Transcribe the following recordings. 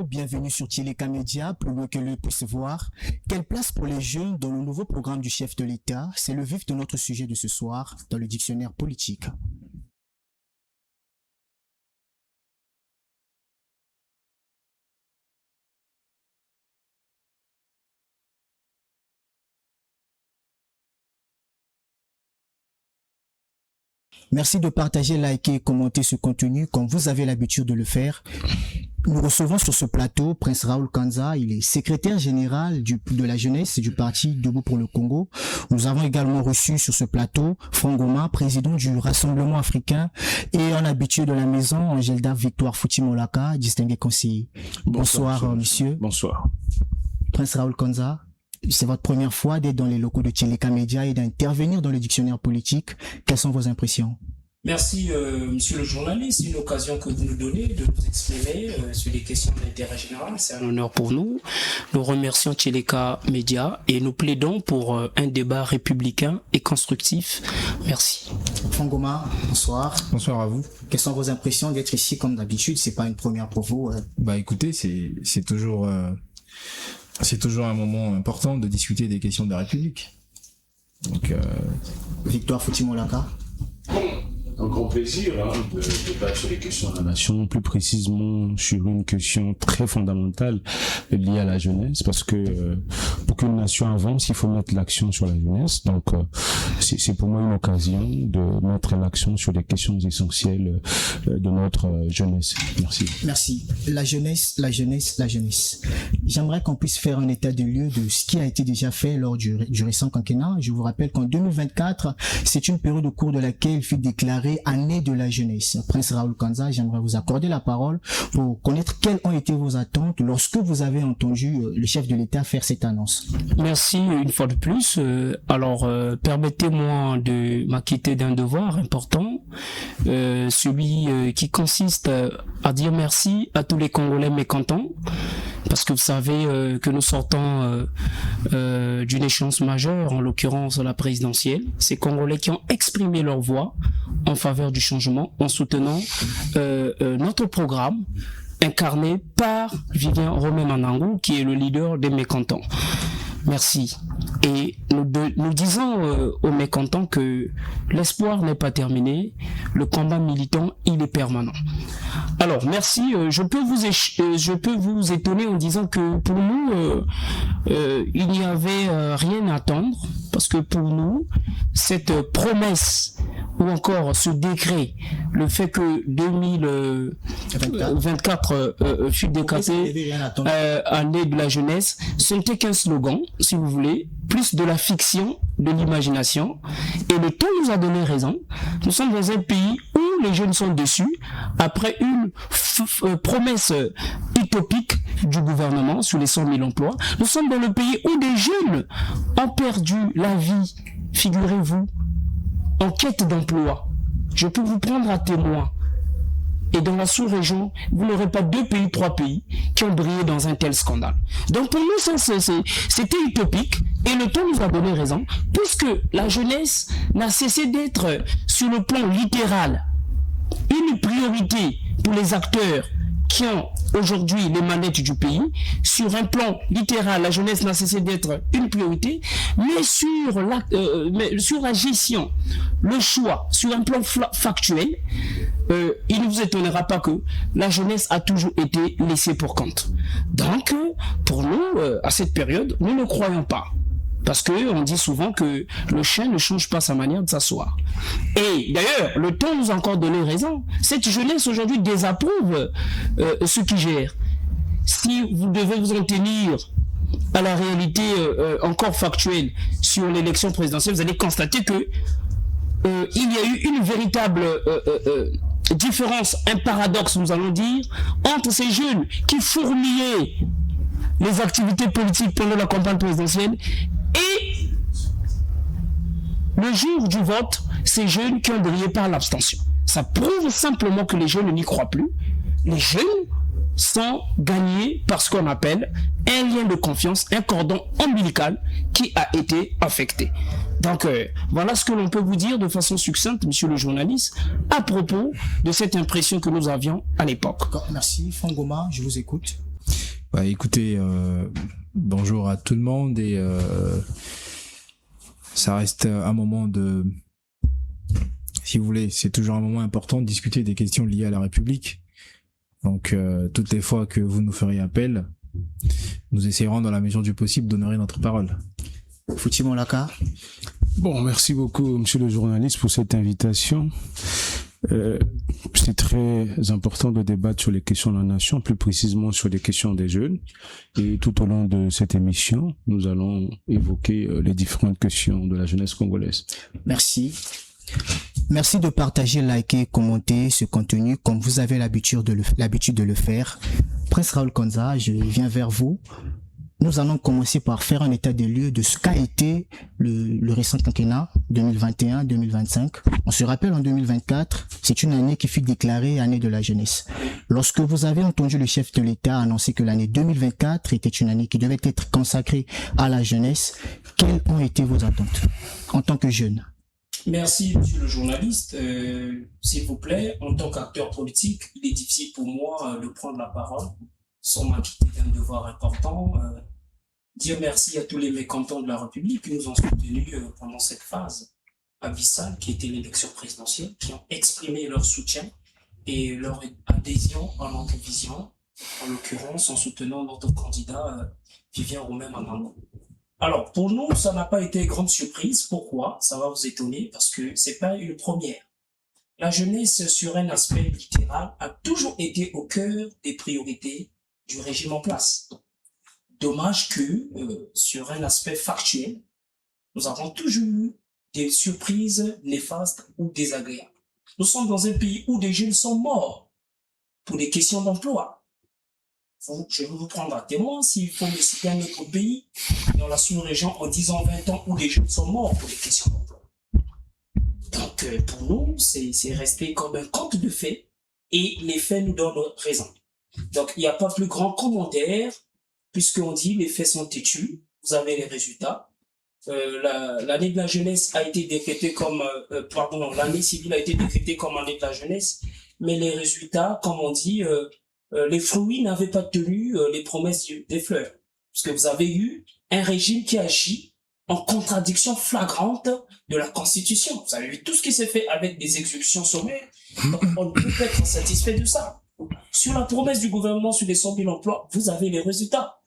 Bienvenue sur Tcheleka Média, plus loin que l'œil puisse voir. Quelle place pour les jeunes dans le nouveau programme du chef de l'État? C'est le vif de notre sujet de ce soir dans le dictionnaire politique. Merci de partager, liker et commenter ce contenu comme vous avez l'habitude de le faire. Nous recevons sur ce plateau Prince Raoul Kanza, il est secrétaire général de la jeunesse du parti Debout pour le Congo. Nous avons également reçu sur ce plateau Franck Goma, président du Rassemblement africain, et un habitué de la maison, Angelda Victoire Foutimolaka, distingué conseiller. Bonsoir, monsieur. Bonsoir. Prince Raoul Kanza, c'est votre première fois d'être dans les locaux de Tcheleka Média et d'intervenir dans le dictionnaire politique. Quelles sont vos impressions? Merci, monsieur le journaliste. C'est une occasion que vous nous donnez de nous exprimer sur les questions d'intérêt général. C'est un honneur pour nous. Nous remercions Tcheleka Média et nous plaidons pour un débat républicain et constructif. Merci. Fangoma, bonsoir. Bonsoir à vous. Quelles sont vos impressions d'être ici comme d'habitude? C'est pas une première pour vous. Bah écoutez, c'est toujours un moment important de discuter des questions de la République. Donc, Victoire Foutimolaka. Un grand plaisir de débattre sur les questions de la nation, plus précisément sur une question très fondamentale liée à la jeunesse, parce que pour qu'une nation avance, il faut mettre l'accent sur la jeunesse. Donc c'est pour moi une occasion de mettre l'accent sur les questions essentielles de notre jeunesse. Merci. Merci. La jeunesse. J'aimerais qu'on puisse faire un état des lieux de ce qui a été déjà fait lors du récent quinquennat. Je vous rappelle qu'en 2024, c'est une période au cours de laquelle fut déclarée année de la jeunesse. Prince Raoul Kanza, j'aimerais vous accorder la parole pour connaître quelles ont été vos attentes lorsque vous avez entendu le chef de l'État faire cette annonce. Merci une fois de plus. Permettez-moi de m'acquitter d'un devoir important, celui qui consiste à dire merci à tous les Congolais mécontents, parce que vous savez que nous sortons d'une échéance majeure, en l'occurrence la présidentielle. Ces Congolais qui ont exprimé leur voix en faveur du changement en soutenant notre programme incarné par Vivien Romain Manangou, qui est le leader des mécontents. Merci. Et nous disons aux mécontents que l'espoir n'est pas terminé, le combat militant, il est permanent. Alors, merci. Je peux vous étonner en disant que pour nous, il n'y avait rien à attendre, parce que pour nous, cette promesse ou encore ce décret, le fait que 2024 fut décrété année de la jeunesse, ce n'était qu'un slogan, si vous voulez, plus de la fiction, de l'imagination, et le temps nous a donné raison. Nous sommes dans un pays où les jeunes sont déçus après une promesse utopique du gouvernement sur les 100 000 emplois. Nous sommes dans le pays où des jeunes ont perdu la vie, figurez-vous, en quête d'emploi. Je peux vous prendre à témoin. Et dans la sous-région, vous n'aurez pas 2 pays, 3 pays qui ont brillé dans un tel scandale. Donc pour nous, c'était utopique et le temps nous a donné raison, puisque la jeunesse n'a cessé d'être, sur le plan littéral, une priorité pour les acteurs qui ont aujourd'hui les manettes du pays. Sur un plan littéral, la jeunesse n'a cessé d'être une priorité, mais sur la gestion, le choix, sur un plan factuel, il ne vous étonnera pas que la jeunesse a toujours été laissée pour compte. Donc, pour nous, à cette période, nous ne croyons pas. Parce que on dit souvent que le chien ne change pas sa manière de s'asseoir. Et d'ailleurs, le temps nous a encore donné raison. Cette jeunesse aujourd'hui désapprouve ceux qui gèrent. Si vous devez vous en tenir à la réalité encore factuelle sur l'élection présidentielle, vous allez constater que il y a eu une véritable différence, un paradoxe, nous allons dire, entre ces jeunes qui fourmillaient les activités politiques pendant la campagne présidentielle et le jour du vote, ces jeunes qui ont brillé par l'abstention. Ça prouve simplement que les jeunes n'y croient plus. Les jeunes sont gagnés par ce qu'on appelle un lien de confiance, un cordon ombilical qui a été affecté. Donc voilà ce que l'on peut vous dire de façon succincte, monsieur le journaliste, à propos de cette impression que nous avions à l'époque. Merci. Franck Goma, je vous écoute. Écoutez, bonjour à tout le monde et ça reste un moment de... Si vous voulez, c'est toujours un moment important de discuter des questions liées à la République. Donc, toutes les fois que vous nous ferez appel, nous essayerons dans la mesure du possible d'honorer notre parole. Fouti Molaka. Bon, merci beaucoup, monsieur le journaliste, pour cette invitation. C'est très important de débattre sur les questions de la nation, plus précisément sur les questions des jeunes. Et tout au long de cette émission, nous allons évoquer les différentes questions de la jeunesse congolaise. Merci. Merci de partager, liker, commenter ce contenu comme vous avez l'habitude de le faire. Prince Raoul Konza, je viens vers vous. Nous allons commencer par faire un état des lieux de ce qu'a été le récent quinquennat 2021-2025. On se rappelle, en 2024, c'est une année qui fut déclarée année de la jeunesse. Lorsque vous avez entendu le chef de l'État annoncer que l'année 2024 était une année qui devait être consacrée à la jeunesse, quelles ont été vos attentes en tant que jeune? Merci, monsieur le journaliste. S'il vous plaît, en tant qu'acteur politique, il est difficile pour moi de prendre la parole sans m'acquitter d'un devoir important. Dire merci à tous les mécontents de la République qui nous ont soutenus pendant cette phase abyssale qui était l'élection présidentielle, qui ont exprimé leur soutien et leur adhésion à notre vision, en l'occurrence en soutenant notre candidat Vivien Roumet-Mamango. Alors, pour nous, ça n'a pas été grande surprise. Pourquoi? Ça va vous étonner parce que c'est pas une première. La jeunesse, sur un aspect littéral, a toujours été au cœur des priorités du régime en place. Dommage que, sur un aspect factuel, nous avons toujours eu des surprises néfastes ou désagréables. Nous sommes dans un pays où des jeunes sont morts pour des questions d'emploi. Je vais vous prendre à témoin s'il faut me citer un autre pays dans la sous-région en 10 ans, 20 ans où des jeunes sont morts pour des questions d'emploi. Donc, pour nous, c'est resté comme un conte de fées et les faits nous donnent raison. Donc, il n'y a pas plus grand commentaire puisqu'on dit les faits sont têtus, vous avez les résultats. L'année de la jeunesse a été décrétée comme, l'année civile a été décrétée comme année de la jeunesse, mais les résultats, comme on dit, les fruits n'avaient pas tenu les promesses des fleurs. Parce que vous avez eu un régime qui agit en contradiction flagrante de la Constitution. Vous avez vu tout ce qui s'est fait avec des exécutions sommaires. Donc, on ne peut pas être satisfait de ça. Sur la promesse du gouvernement sur les 100 000 emplois, vous avez les résultats.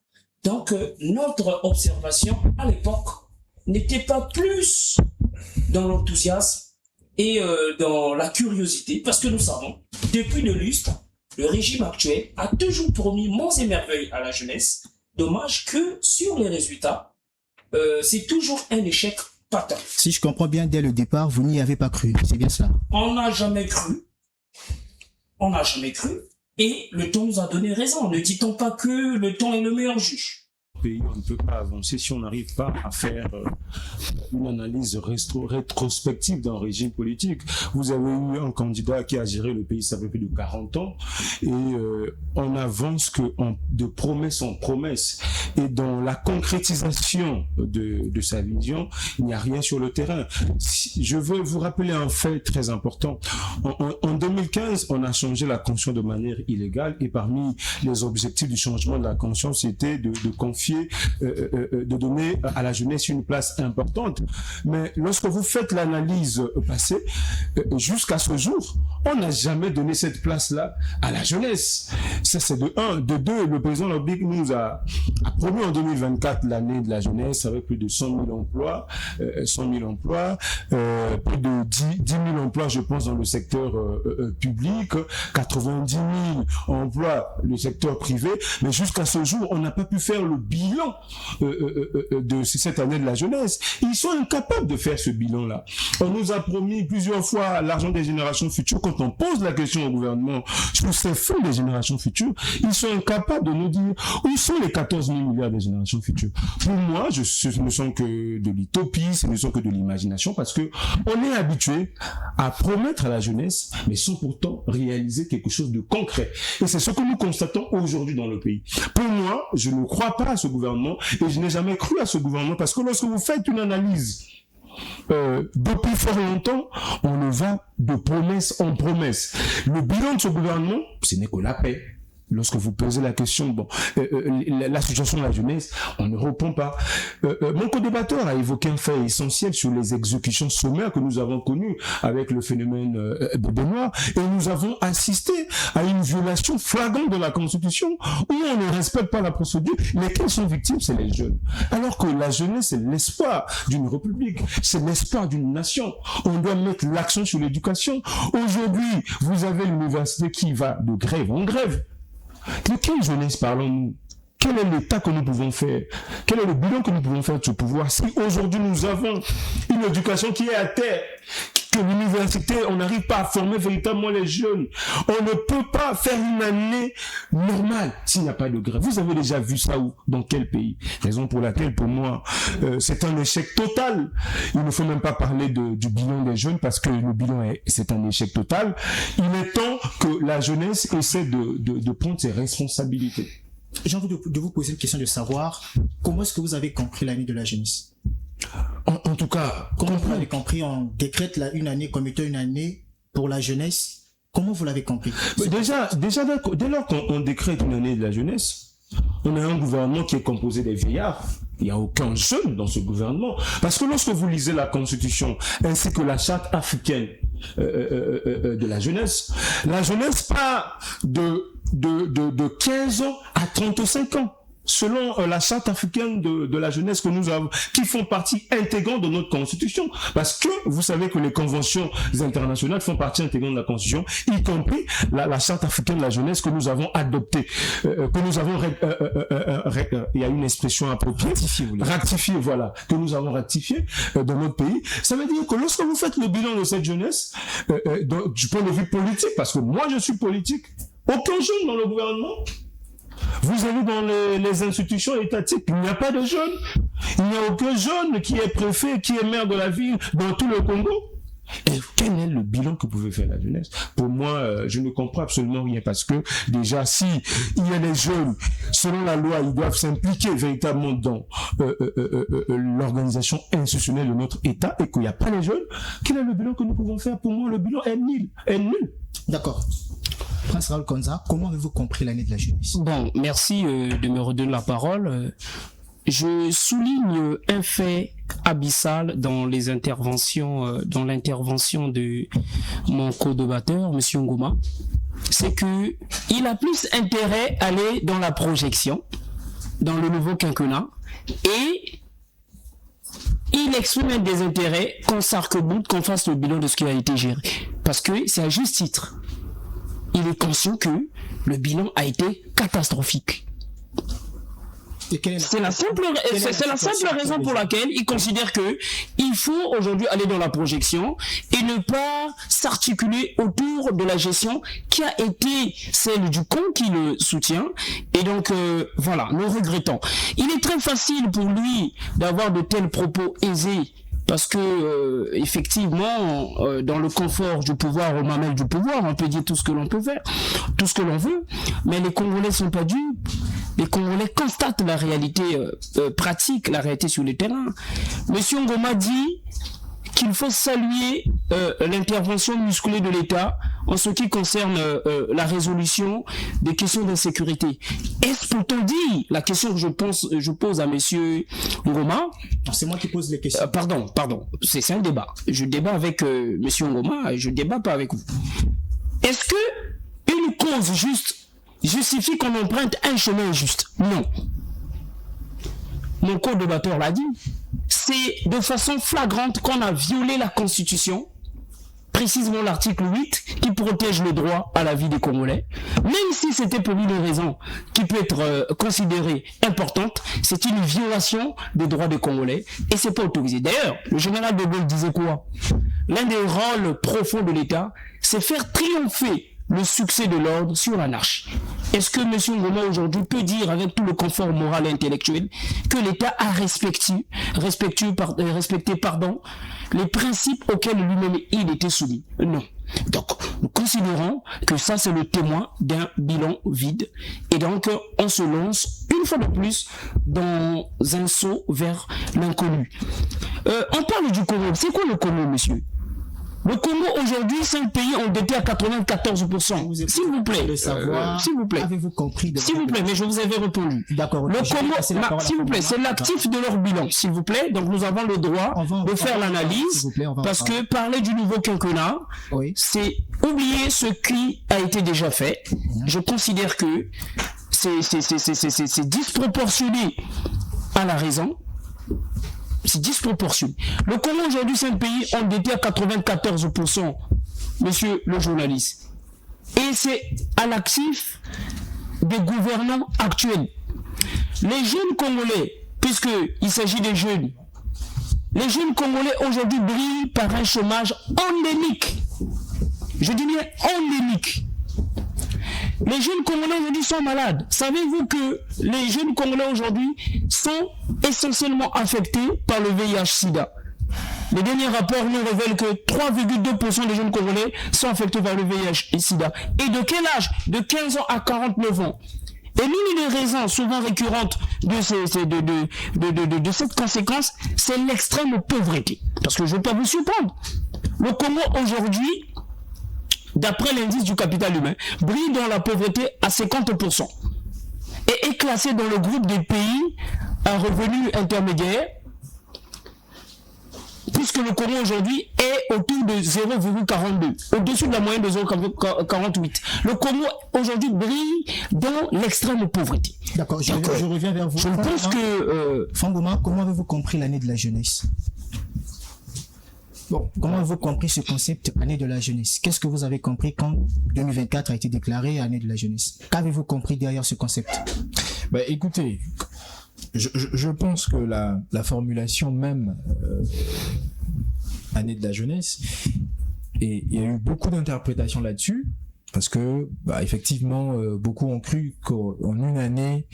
Donc, notre observation à l'époque n'était pas plus dans l'enthousiasme et dans la curiosité, parce que nous savons, depuis le lustre, le régime actuel a toujours promis monts et merveilles à la jeunesse. Dommage que sur les résultats, c'est toujours un échec patent. Si je comprends bien, dès le départ, vous n'y avez pas cru. C'est bien cela? On n'a jamais cru. On n'a jamais cru. Et le temps nous a donné raison. Ne dit-on pas que le temps est le meilleur juge? Pays, on ne peut pas avancer si on n'arrive pas à faire une analyse rétrospective d'un régime politique. Vous avez eu un candidat qui a géré le pays, ça fait plus de 40 ans, et on avance de promesse en promesse. Et dans la concrétisation de sa vision, il n'y a rien sur le terrain. Je veux vous rappeler un fait très important. En 2015, on a changé la Constitution de manière illégale, et parmi les objectifs du changement de la Constitution, c'était de confier de donner à la jeunesse une place importante. Mais lorsque vous faites l'analyse passée, jusqu'à ce jour, on n'a jamais donné cette place-là à la jeunesse. Ça, c'est de un. De deux, le président de la République nous a promis en 2024 l'année de la jeunesse avec plus de 100 000 emplois, plus de 10 000 emplois, je pense, dans le secteur public, 90 000 emplois le secteur privé. Mais jusqu'à ce jour, on n'a pas pu faire le bilan de cette année de la jeunesse. Ils sont incapables de faire ce bilan-là. On nous a promis plusieurs fois l'argent des générations futures. Quand on pose la question au gouvernement sur ces fonds des générations futures, ils sont incapables de nous dire où sont les 14 000 milliards des générations futures. Pour moi, ce ne sont que de l'utopie, ce ne sont que de l'imagination, parce que on est habitué à promettre à la jeunesse, mais sans pourtant réaliser quelque chose de concret. Et c'est ce que nous constatons aujourd'hui dans le pays. Pour moi, je ne crois pas à ce gouvernement, et je n'ai jamais cru à ce gouvernement, parce que lorsque vous faites une analyse depuis fort longtemps, on ne va de promesse en promesse. Le bilan de ce gouvernement, ce n'est que la paix. Lorsque vous posez la question, la situation de la jeunesse, on ne répond pas. Mon co-débatteur a évoqué un fait essentiel sur les exécutions sommaires que nous avons connues avec le phénomène Bébé Noir, et nous avons assisté à une violation flagrante de la Constitution où on ne respecte pas la procédure. Lesquels sont victimes, c'est les jeunes. Alors que la jeunesse, c'est l'espoir d'une république, c'est l'espoir d'une nation. On doit mettre l'accent sur l'éducation. Aujourd'hui, vous avez l'université qui va de grève en grève. De quelle jeunesse parlons-nous? Quel est l'état que nous pouvons faire? Quel est le bilan que nous pouvons faire de ce pouvoir? Si aujourd'hui nous avons une éducation qui est à terre, que l'université, on n'arrive pas à former véritablement les jeunes, on ne peut pas faire une année normale s'il n'y a pas de grève. Vous avez déjà vu ça où? Dans quel pays? Raison pour laquelle, pour moi, c'est un échec total. Il ne faut même pas parler du bilan des jeunes parce que le bilan c'est un échec total. Il est temps que la jeunesse essaie de prendre ses responsabilités. J'ai envie de vous poser une question de savoir comment est-ce que vous avez compris l'année de la jeunesse? En tout cas, comment vous l'avez compris? On décrète une année comme étant une année pour la jeunesse. Comment vous l'avez compris? Déjà, dès lors qu'on décrète une année de la jeunesse, on a un gouvernement qui est composé des vieillards. Il n'y a aucun jeune dans ce gouvernement. Parce que lorsque vous lisez la Constitution ainsi que la charte africaine de la jeunesse part de 15 ans à 35 ans. Selon la charte africaine de la jeunesse que nous avons, qui font partie intégrante de notre constitution. Parce que vous savez que les conventions internationales font partie intégrante de la constitution, y compris la charte africaine de la jeunesse que nous avons adoptée, que nous avons, il y a une expression appropriée, ratifiée, voilà, que nous avons ratifiée dans notre pays. Ça veut dire que lorsque vous faites le bilan de cette jeunesse, du point de vue politique, parce que moi je suis politique, aucun jeune dans le gouvernement. Vous allez dans les institutions étatiques, il n'y a pas de jeunes. Il n'y a aucun jeune qui est préfet, qui est maire de la ville dans tout le Congo. Et quel est le bilan que pouvait faire la jeunesse? Pour moi, je ne comprends absolument rien parce que déjà, si il y a des jeunes, selon la loi, ils doivent s'impliquer véritablement dans l'organisation institutionnelle de notre État et qu'il n'y a pas les jeunes, quel est le bilan que nous pouvons faire? Pour moi, le bilan est nul. D'accord. Prince Raoul Konza, comment avez-vous compris l'année de la jeunesse? Bon, merci de me redonner la parole. Je souligne un fait abyssal dans l'intervention de mon co-débatteur, Monsieur Ngoma. C'est que il a plus intérêt à aller dans la projection, dans le nouveau quinquennat, et il exprime un désintérêt qu'on s'arc-boute, qu'on fasse le bilan de ce qui a été géré. Parce que c'est à juste titre. Il est conscient que le bilan a été catastrophique. C'est la simple raison pour laquelle il considère que il faut aujourd'hui aller dans la projection et ne pas s'articuler autour de la gestion qui a été celle du camp qui le soutient. Et donc, voilà, nous regrettons. Il est très facile pour lui d'avoir de tels propos aisés. Parce que effectivement, dans le confort du pouvoir, au mamelle du pouvoir, on peut dire tout ce que l'on peut faire, tout ce que l'on veut, mais les Congolais sont pas dupes. Les Congolais constatent la réalité pratique, la réalité sur le terrain. Monsieur Ngoma dit qu'il faut saluer l'intervention musclée de l'État en ce qui concerne la résolution des questions d'insécurité. Est-ce pourtant dit, la question que je pose à monsieur Ngoma... C'est moi qui pose les questions. Pardon, c'est un débat. Je débat avec monsieur Ngoma, je débat pas avec vous. Est-ce que une cause juste justifie qu'on emprunte un chemin juste? Non. Mon co-débatteur l'a dit, c'est de façon flagrante qu'on a violé la Constitution, précisément l'article 8, qui protège le droit à la vie des Congolais. Même si c'était pour une raison qui peut être considérée importante, c'est une violation des droits des Congolais et c'est pas autorisé. D'ailleurs, le général de Gaulle disait quoi? L'un des rôles profonds de l'État, c'est faire triompher le succès de l'ordre sur l'anarchie. Est-ce que M. Ngoma aujourd'hui peut dire avec tout le confort moral et intellectuel que l'État a respecté les principes auxquels lui-même il était soumis? Non. Donc, nous considérons que ça c'est le témoin d'un bilan vide et donc on se lance une fois de plus dans un saut vers l'inconnu. On parle du Congo. C'est quoi le Congo, monsieur? Le Congo aujourd'hui, c'est un pays endetté à 94%. S'il vous plaît. S'il vous plaît. Avez-vous compris? S'il vous plaît, mais je vous avais répondu. D'accord. Le Congo, s'il vous plaît, c'est l'actif de leur bilan, s'il vous plaît. Donc nous avons le droit de faire l'analyse, parce que parler du nouveau quinquennat, c'est oublier ce qui a été déjà fait. Je considère que c'est disproportionné à la raison. C'est disproportionné. Le Congo aujourd'hui, c'est un pays endetté à 94%, monsieur le journaliste. Et c'est à l'actif des gouvernants actuels. Les jeunes Congolais, puisqu'il s'agit des jeunes, les jeunes Congolais aujourd'hui brillent par un chômage endémique. Je dis bien endémique. Les jeunes Congolais aujourd'hui sont malades. Savez-vous que les jeunes Congolais aujourd'hui sont essentiellement affectés par le VIH-Sida? Les derniers rapports nous révèlent que 3,2% des jeunes Congolais sont affectés par le VIH-Sida. Et de quel âge? De 15 ans à 49 ans. Et l'une des raisons souvent récurrentes de cette conséquence, c'est l'extrême pauvreté. Parce que je ne vais pas vous surprendre. Le Congo aujourd'hui, d'après l'indice du capital humain, brille dans la pauvreté à 50% et est classé dans le groupe des pays à revenus intermédiaires, puisque le Congo aujourd'hui est autour de 0,42, au-dessus de la moyenne de 0,48. Le Congo aujourd'hui brille dans l'extrême pauvreté. D'accord, je reviens vers vous. Je pense que... Fangoma, comment avez-vous compris l'année de la jeunesse? Bon, comment avez-vous compris ce concept année de la jeunesse? Qu'est-ce que vous avez compris quand 2024 a été déclaré année de la jeunesse? Qu'avez-vous compris derrière ce concept? Bah, écoutez, je pense que la formulation même année de la jeunesse, et il y a eu beaucoup d'interprétations là-dessus, parce que bah, effectivement beaucoup ont cru qu'en une année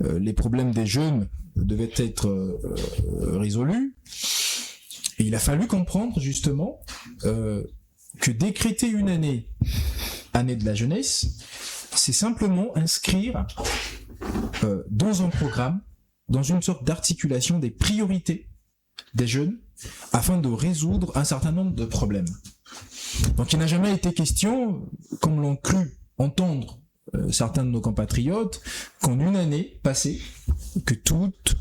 les problèmes des jeunes devaient être résolus. Et il a fallu comprendre justement que décréter une année de la jeunesse, c'est simplement inscrire dans un programme, dans une sorte d'articulation des priorités des jeunes afin de résoudre un certain nombre de problèmes. Donc il n'a jamais été question, comme l'ont cru entendre certains de nos compatriotes, qu'en une année passée, que toutes,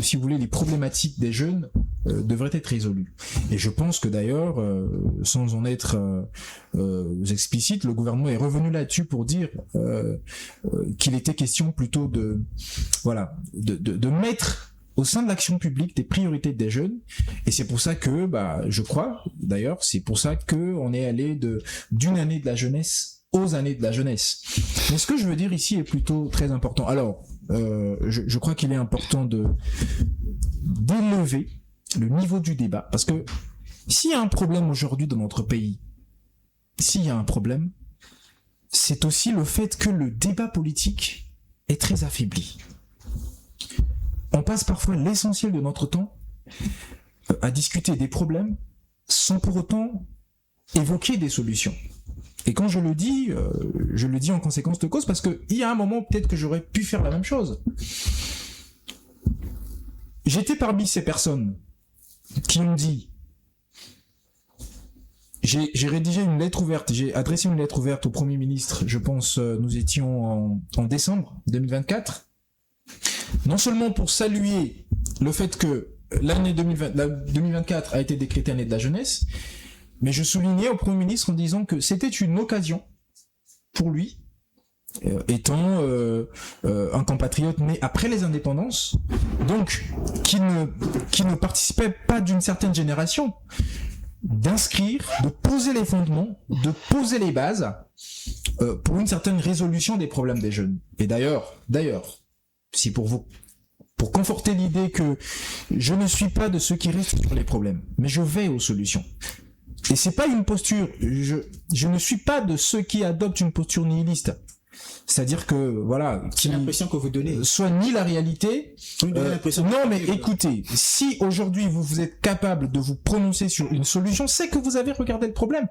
si vous voulez, les problématiques des jeunes devraient être résolues. Et je pense que d'ailleurs, sans en être explicite, le gouvernement est revenu là-dessus pour dire qu'il était question plutôt de mettre au sein de l'action publique des priorités des jeunes, et c'est pour ça que, je crois, d'ailleurs, c'est pour ça que on est allé d'une année de la jeunesse aux années de la jeunesse. Mais ce que je veux dire ici est plutôt très important. Alors, je crois qu'il est important d'élever le niveau du débat, parce que s'il y a un problème aujourd'hui dans notre pays, s'il y a un problème, c'est aussi le fait que le débat politique est très affaibli. On passe parfois l'essentiel de notre temps à discuter des problèmes sans pour autant évoquer des solutions. Et quand je le dis en conséquence de cause, parce qu'il y a un moment peut-être que j'aurais pu faire la même chose. J'étais parmi ces personnes qui ont dit, j'ai rédigé une lettre ouverte, j'ai adressé une lettre ouverte au Premier ministre, je pense nous étions en décembre 2024, non seulement pour saluer le fait que l'année 2024 a été décrétée année de la jeunesse, mais je soulignais au Premier ministre en disant que c'était une occasion pour lui, étant un compatriote né après les indépendances, donc qui ne participait pas d'une certaine génération, d'inscrire, de poser les fondements, de poser les bases pour une certaine résolution des problèmes des jeunes. Et d'ailleurs, si pour conforter l'idée que je ne suis pas de ceux qui restent sur les problèmes, mais je vais aux solutions. Et c'est pas une posture, je ne suis pas de ceux qui adoptent une posture nihiliste. C'est-à-dire que, voilà, c'est l'impression que vous donnez. Soit ni la réalité. Non, mais écoutez, si aujourd'hui vous êtes capable de vous prononcer sur une solution, c'est que vous avez regardé le problème.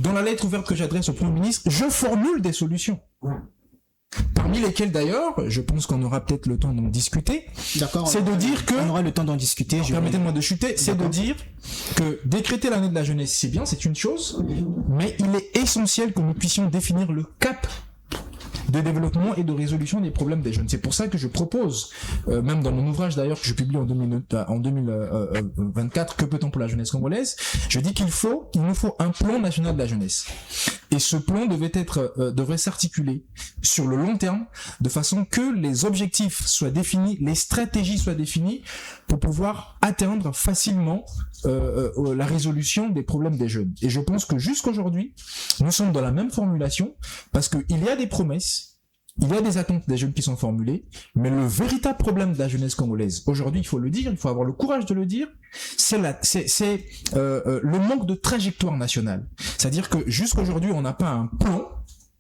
Dans la lettre ouverte que j'adresse au Premier ministre, je formule des solutions. Par parmi lesquels d'ailleurs, je pense qu'on aura peut-être le temps d'en discuter. D'accord. C'est de dire que... On aura le temps d'en discuter. Permettez-moi de chuter. C'est de dire que décréter l'année de la jeunesse, c'est bien, c'est une chose, mais il est essentiel que nous puissions définir le cap de développement et de résolution des problèmes des jeunes. C'est pour ça que je propose, même dans mon ouvrage d'ailleurs que je publie en 2024, Que peut-on pour la jeunesse congolaise, je dis qu'il nous faut un plan national de la jeunesse. Et ce plan devrait s'articuler sur le long terme, de façon que les objectifs soient définis, les stratégies soient définies, pour pouvoir atteindre facilement la résolution des problèmes des jeunes. Et je pense que jusqu'aujourd'hui, nous sommes dans la même formulation, parce qu'il y a des promesses, il y a des attentes des jeunes qui sont formulées, mais le véritable problème de la jeunesse congolaise, aujourd'hui, il faut le dire, il faut avoir le courage de le dire, c'est le manque de trajectoire nationale. C'est-à-dire que jusqu'aujourd'hui, on n'a pas un plan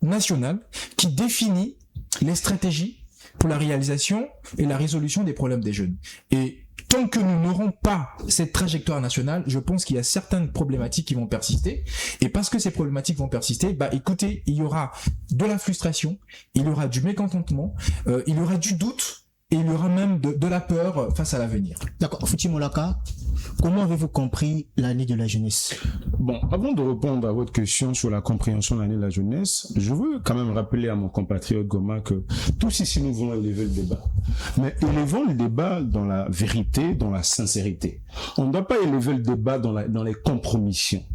national qui définit les stratégies pour la réalisation et la résolution des problèmes des jeunes. Et tant que nous n'aurons pas cette trajectoire nationale, je pense qu'il y a certaines problématiques qui vont persister. Et parce que ces problématiques vont persister, écoutez, il y aura de la frustration, il y aura du mécontentement, il y aura du doute, et il y aura même de la peur face à l'avenir. D'accord. Fouti Molaka, comment avez-vous compris l'année de la jeunesse? Bon, avant de répondre à votre question sur la compréhension de l'année de la jeunesse, je veux quand même rappeler à mon compatriote Goma que tous ici nous voulons élever le débat. Mais élevons le débat dans la vérité, dans la sincérité. On ne doit pas élever le débat dans les compromissions.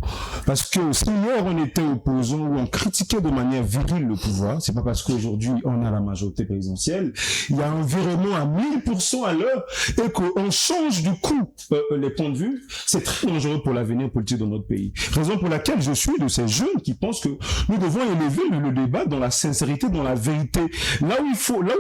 Parce que si hier on était opposant ou on critiquait de manière virile le pouvoir, c'est pas parce qu'aujourd'hui on a la majorité présidentielle, il y a un virement à 1000% à l'heure et qu'on change du coup les points de vue, c'est très dangereux pour l'avenir politique de notre pays. Raison pour laquelle je suis de ces jeunes qui pensent que nous devons élever le débat dans la sincérité, dans la vérité. Là où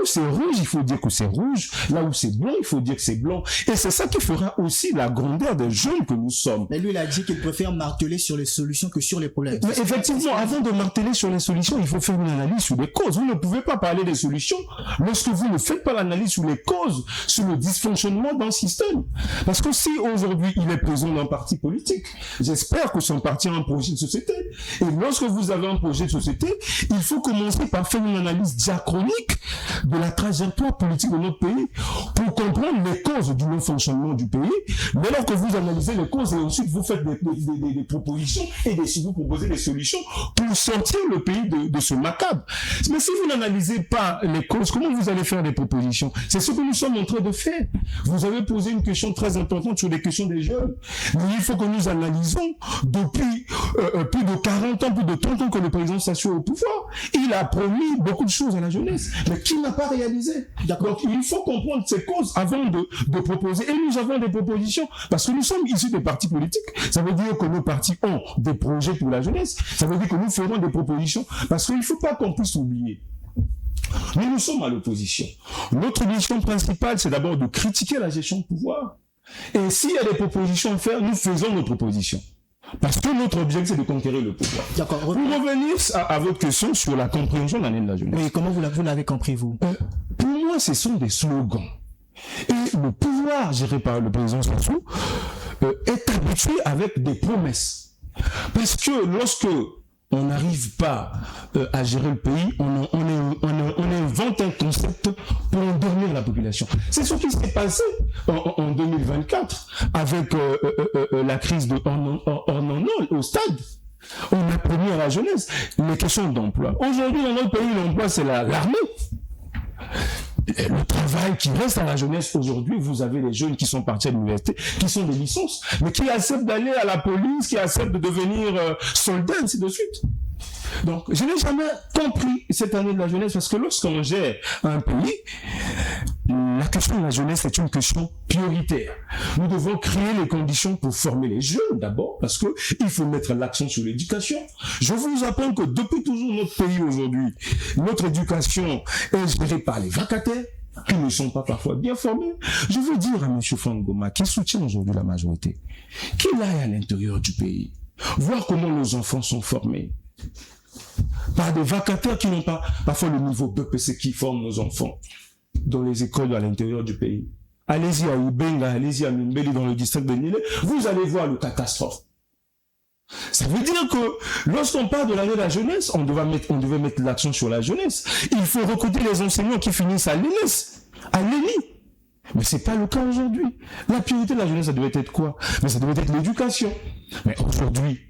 c'est rouge, il faut dire que c'est rouge. Là où c'est blanc, il faut dire que c'est blanc. Et c'est ça qui fera aussi la grandeur des jeunes que nous sommes. Mais lui, il a dit qu'il préfère marteler sur les solutions que sur les problèmes. Mais effectivement, avant de marteler sur les solutions, il faut faire une analyse sur les causes. Vous ne pouvez pas parler des solutions lorsque vous ne faites pas l'analyse sur les causes, sur le dysfonctionnement d'un système. Parce que si aujourd'hui il est président d'un parti politique, j'espère que son parti a un projet de société. Et lorsque vous avez un projet de société, il faut commencer par faire une analyse diachronique de la trajectoire politique de notre pays pour comprendre les causes du non-fonctionnement du pays. Dès lors que vous analysez les causes et ensuite vous faites des propositions et vous proposez des solutions pour sortir le pays de ce macabre. Mais si vous n'analysez pas les causes, comment vous allez faire des propositions? C'est ce que nous sommes en train de faire. Vous avez posé une question très importante sur les questions des jeunes. Mais il faut que nous analysons depuis plus de 40 ans, plus de 30 ans que le président s'assied au pouvoir. Il a promis beaucoup de choses à la jeunesse, mais qu'il n'a pas réalisé. Donc il faut comprendre ces causes avant de proposer. Et nous avons des propositions, parce que nous sommes issus des partis politiques. Ça veut dire que nos partis ont des projets pour la jeunesse. Ça veut dire que nous ferons des propositions, parce qu'il ne faut pas qu'on puisse oublier. Nous sommes à l'opposition. Notre mission principale, c'est d'abord de critiquer la gestion de pouvoir. Et s'il y a des propositions à faire, nous faisons nos propositions. Parce que notre objectif, c'est de conquérir le pouvoir. D'accord. Pour revenir à votre question sur la compréhension de l'année de la jeunesse. Oui, comment vous l'avez compris, vous? Pour moi, ce sont des slogans. Et le pouvoir géré par le président Sassou est habitué avec des promesses. Parce que lorsque on n'arrive pas à gérer le pays, on invente un concept pour endormir la population. C'est ce qui s'est passé en 2024 avec la crise au stade. On a promis à la jeunesse les questions d'emploi. Aujourd'hui, dans notre pays, l'emploi, c'est l'armée. Le travail qui reste à la jeunesse aujourd'hui, vous avez les jeunes qui sont partis à l'université, qui sont des licences, mais qui acceptent d'aller à la police, qui acceptent de devenir soldats, ainsi de suite. Donc, je n'ai jamais compris cette année de la jeunesse, parce que lorsqu'on gère un pays, la question de la jeunesse est une question prioritaire. Nous devons créer les conditions pour former les jeunes d'abord, parce que il faut mettre l'accent sur l'éducation. Je vous apprends que depuis toujours notre pays aujourd'hui, notre éducation est gérée par les vacataires, qui ne sont pas parfois bien formés. Je veux dire à M. Franck Goma, qui soutient aujourd'hui la majorité, qu'il aille à l'intérieur du pays, voir comment nos enfants sont formés. Par des vacataires qui n'ont pas parfois le niveau BPC qui forment nos enfants dans les écoles à l'intérieur du pays. Allez-y à Ubenga, allez-y à Mimbeli dans le district de Nile, vous allez voir le catastrophe. Ça veut dire que lorsqu'on parle de l'année de la jeunesse, on devait mettre l'accent sur la jeunesse. Il faut recruter les enseignants qui finissent à l'ENS, à l'ENI. Mais c'est pas le cas aujourd'hui. La priorité de la jeunesse, ça devait être quoi? Mais ça devait être l'éducation. Mais aujourd'hui,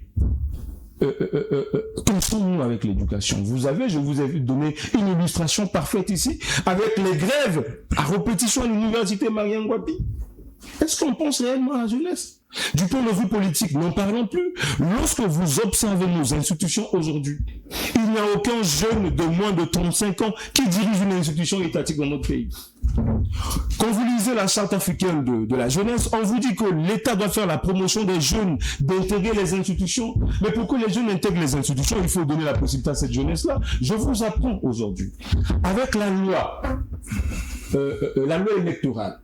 qu'en sommes-nous avec l'éducation? Je vous ai donné une illustration parfaite ici, avec les grèves à répétition à l'université Mariam Ngouabi. Est-ce qu'on pense réellement à la jeunesse? Du point de vue politique, n'en parlons plus. Lorsque vous observez nos institutions aujourd'hui, il n'y a aucun jeune de moins de 35 ans qui dirige une institution étatique dans notre pays. Quand vous lisez la charte africaine de la jeunesse, on vous dit que l'État doit faire la promotion des jeunes, d'intégrer les institutions. Mais pour que les jeunes intègrent les institutions, il faut donner la possibilité à cette jeunesse-là. Je vous apprends aujourd'hui, avec la loi électorale,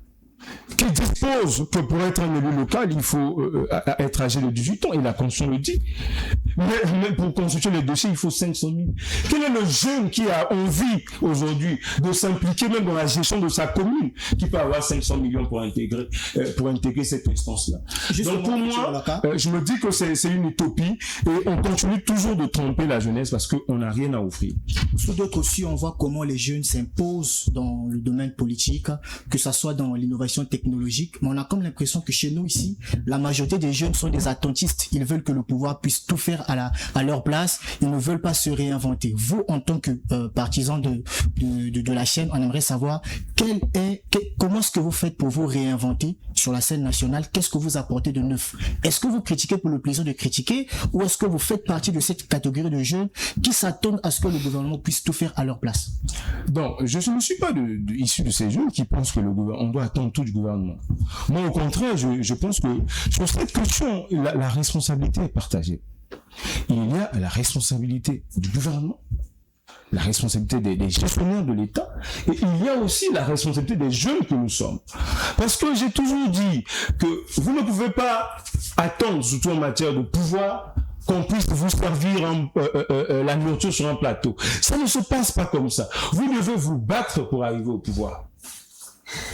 qui dispose que pour être un élu local, il faut être âgé de 18 ans, et la Constitution le dit. Mais pour constituer les dossiers, il faut 500 000. Quel est le jeune qui a envie aujourd'hui de s'impliquer même dans la gestion de sa commune, qui peut avoir 500 millions pour intégrer cette instance-là? Donc pour moi, je me dis que c'est une utopie, et on continue toujours de tromper la jeunesse parce qu'on n'a rien à offrir. Sous d'autres aussi, on voit comment les jeunes s'imposent dans le domaine politique, que ce soit dans l'innovation technologique, mais on a comme l'impression que chez nous ici, la majorité des jeunes sont des attentistes. Ils veulent que le pouvoir puisse tout faire à leur place. Ils ne veulent pas se réinventer. Vous, en tant que partisan de la chaîne, on aimerait savoir comment est-ce que vous faites pour vous réinventer sur la scène nationale? Qu'est-ce que vous apportez de neuf? Est-ce que vous critiquez pour le plaisir de critiquer, ou est-ce que vous faites partie de cette catégorie de jeunes qui s'attendent à ce que le gouvernement puisse tout faire à leur place? Donc, je ne suis pas issu de ces jeunes qui pensent que on doit attendre tout du gouvernement. Moi, au contraire, je pense que sur cette question, la responsabilité est partagée. Il y a la responsabilité du gouvernement, la responsabilité des gestionnaires de l'État, et il y a aussi la responsabilité des jeunes que nous sommes. Parce que j'ai toujours dit que vous ne pouvez pas attendre, surtout en matière de pouvoir, qu'on puisse vous servir la nourriture sur un plateau. Ça ne se passe pas comme ça. Vous devez vous battre pour arriver au pouvoir.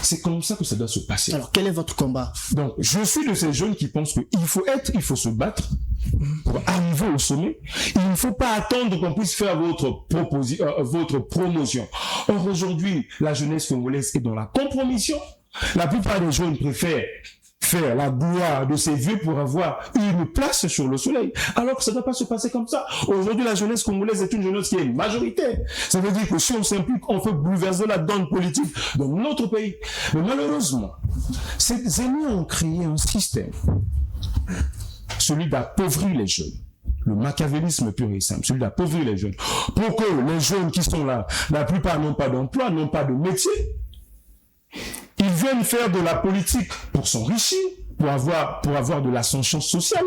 C'est comme ça que ça doit se passer. Alors, quel est votre combat? Donc, je suis de ces jeunes qui pensent qu'il faut se battre pour arriver au sommet. Il ne faut pas attendre qu'on puisse faire votre promotion. Or, aujourd'hui, la jeunesse congolaise est dans la compromission. La plupart des jeunes préfèrent faire la gloire de ces vieux pour avoir une place sur le soleil, alors que ça ne doit pas se passer comme ça. Aujourd'hui, la jeunesse congolaise est une jeunesse qui est majoritaire. Ça veut dire que si on s'implique, on peut bouleverser la donne politique dans notre pays. Mais malheureusement, ces ennemis ont créé un système, celui d'appauvrir les jeunes. Le machiavélisme pur et simple, celui d'appauvrir les jeunes. Pour que les jeunes qui sont là, la plupart n'ont pas d'emploi, n'ont pas de métier. Ils viennent faire de la politique pour s'enrichir, pour avoir de l'ascension sociale.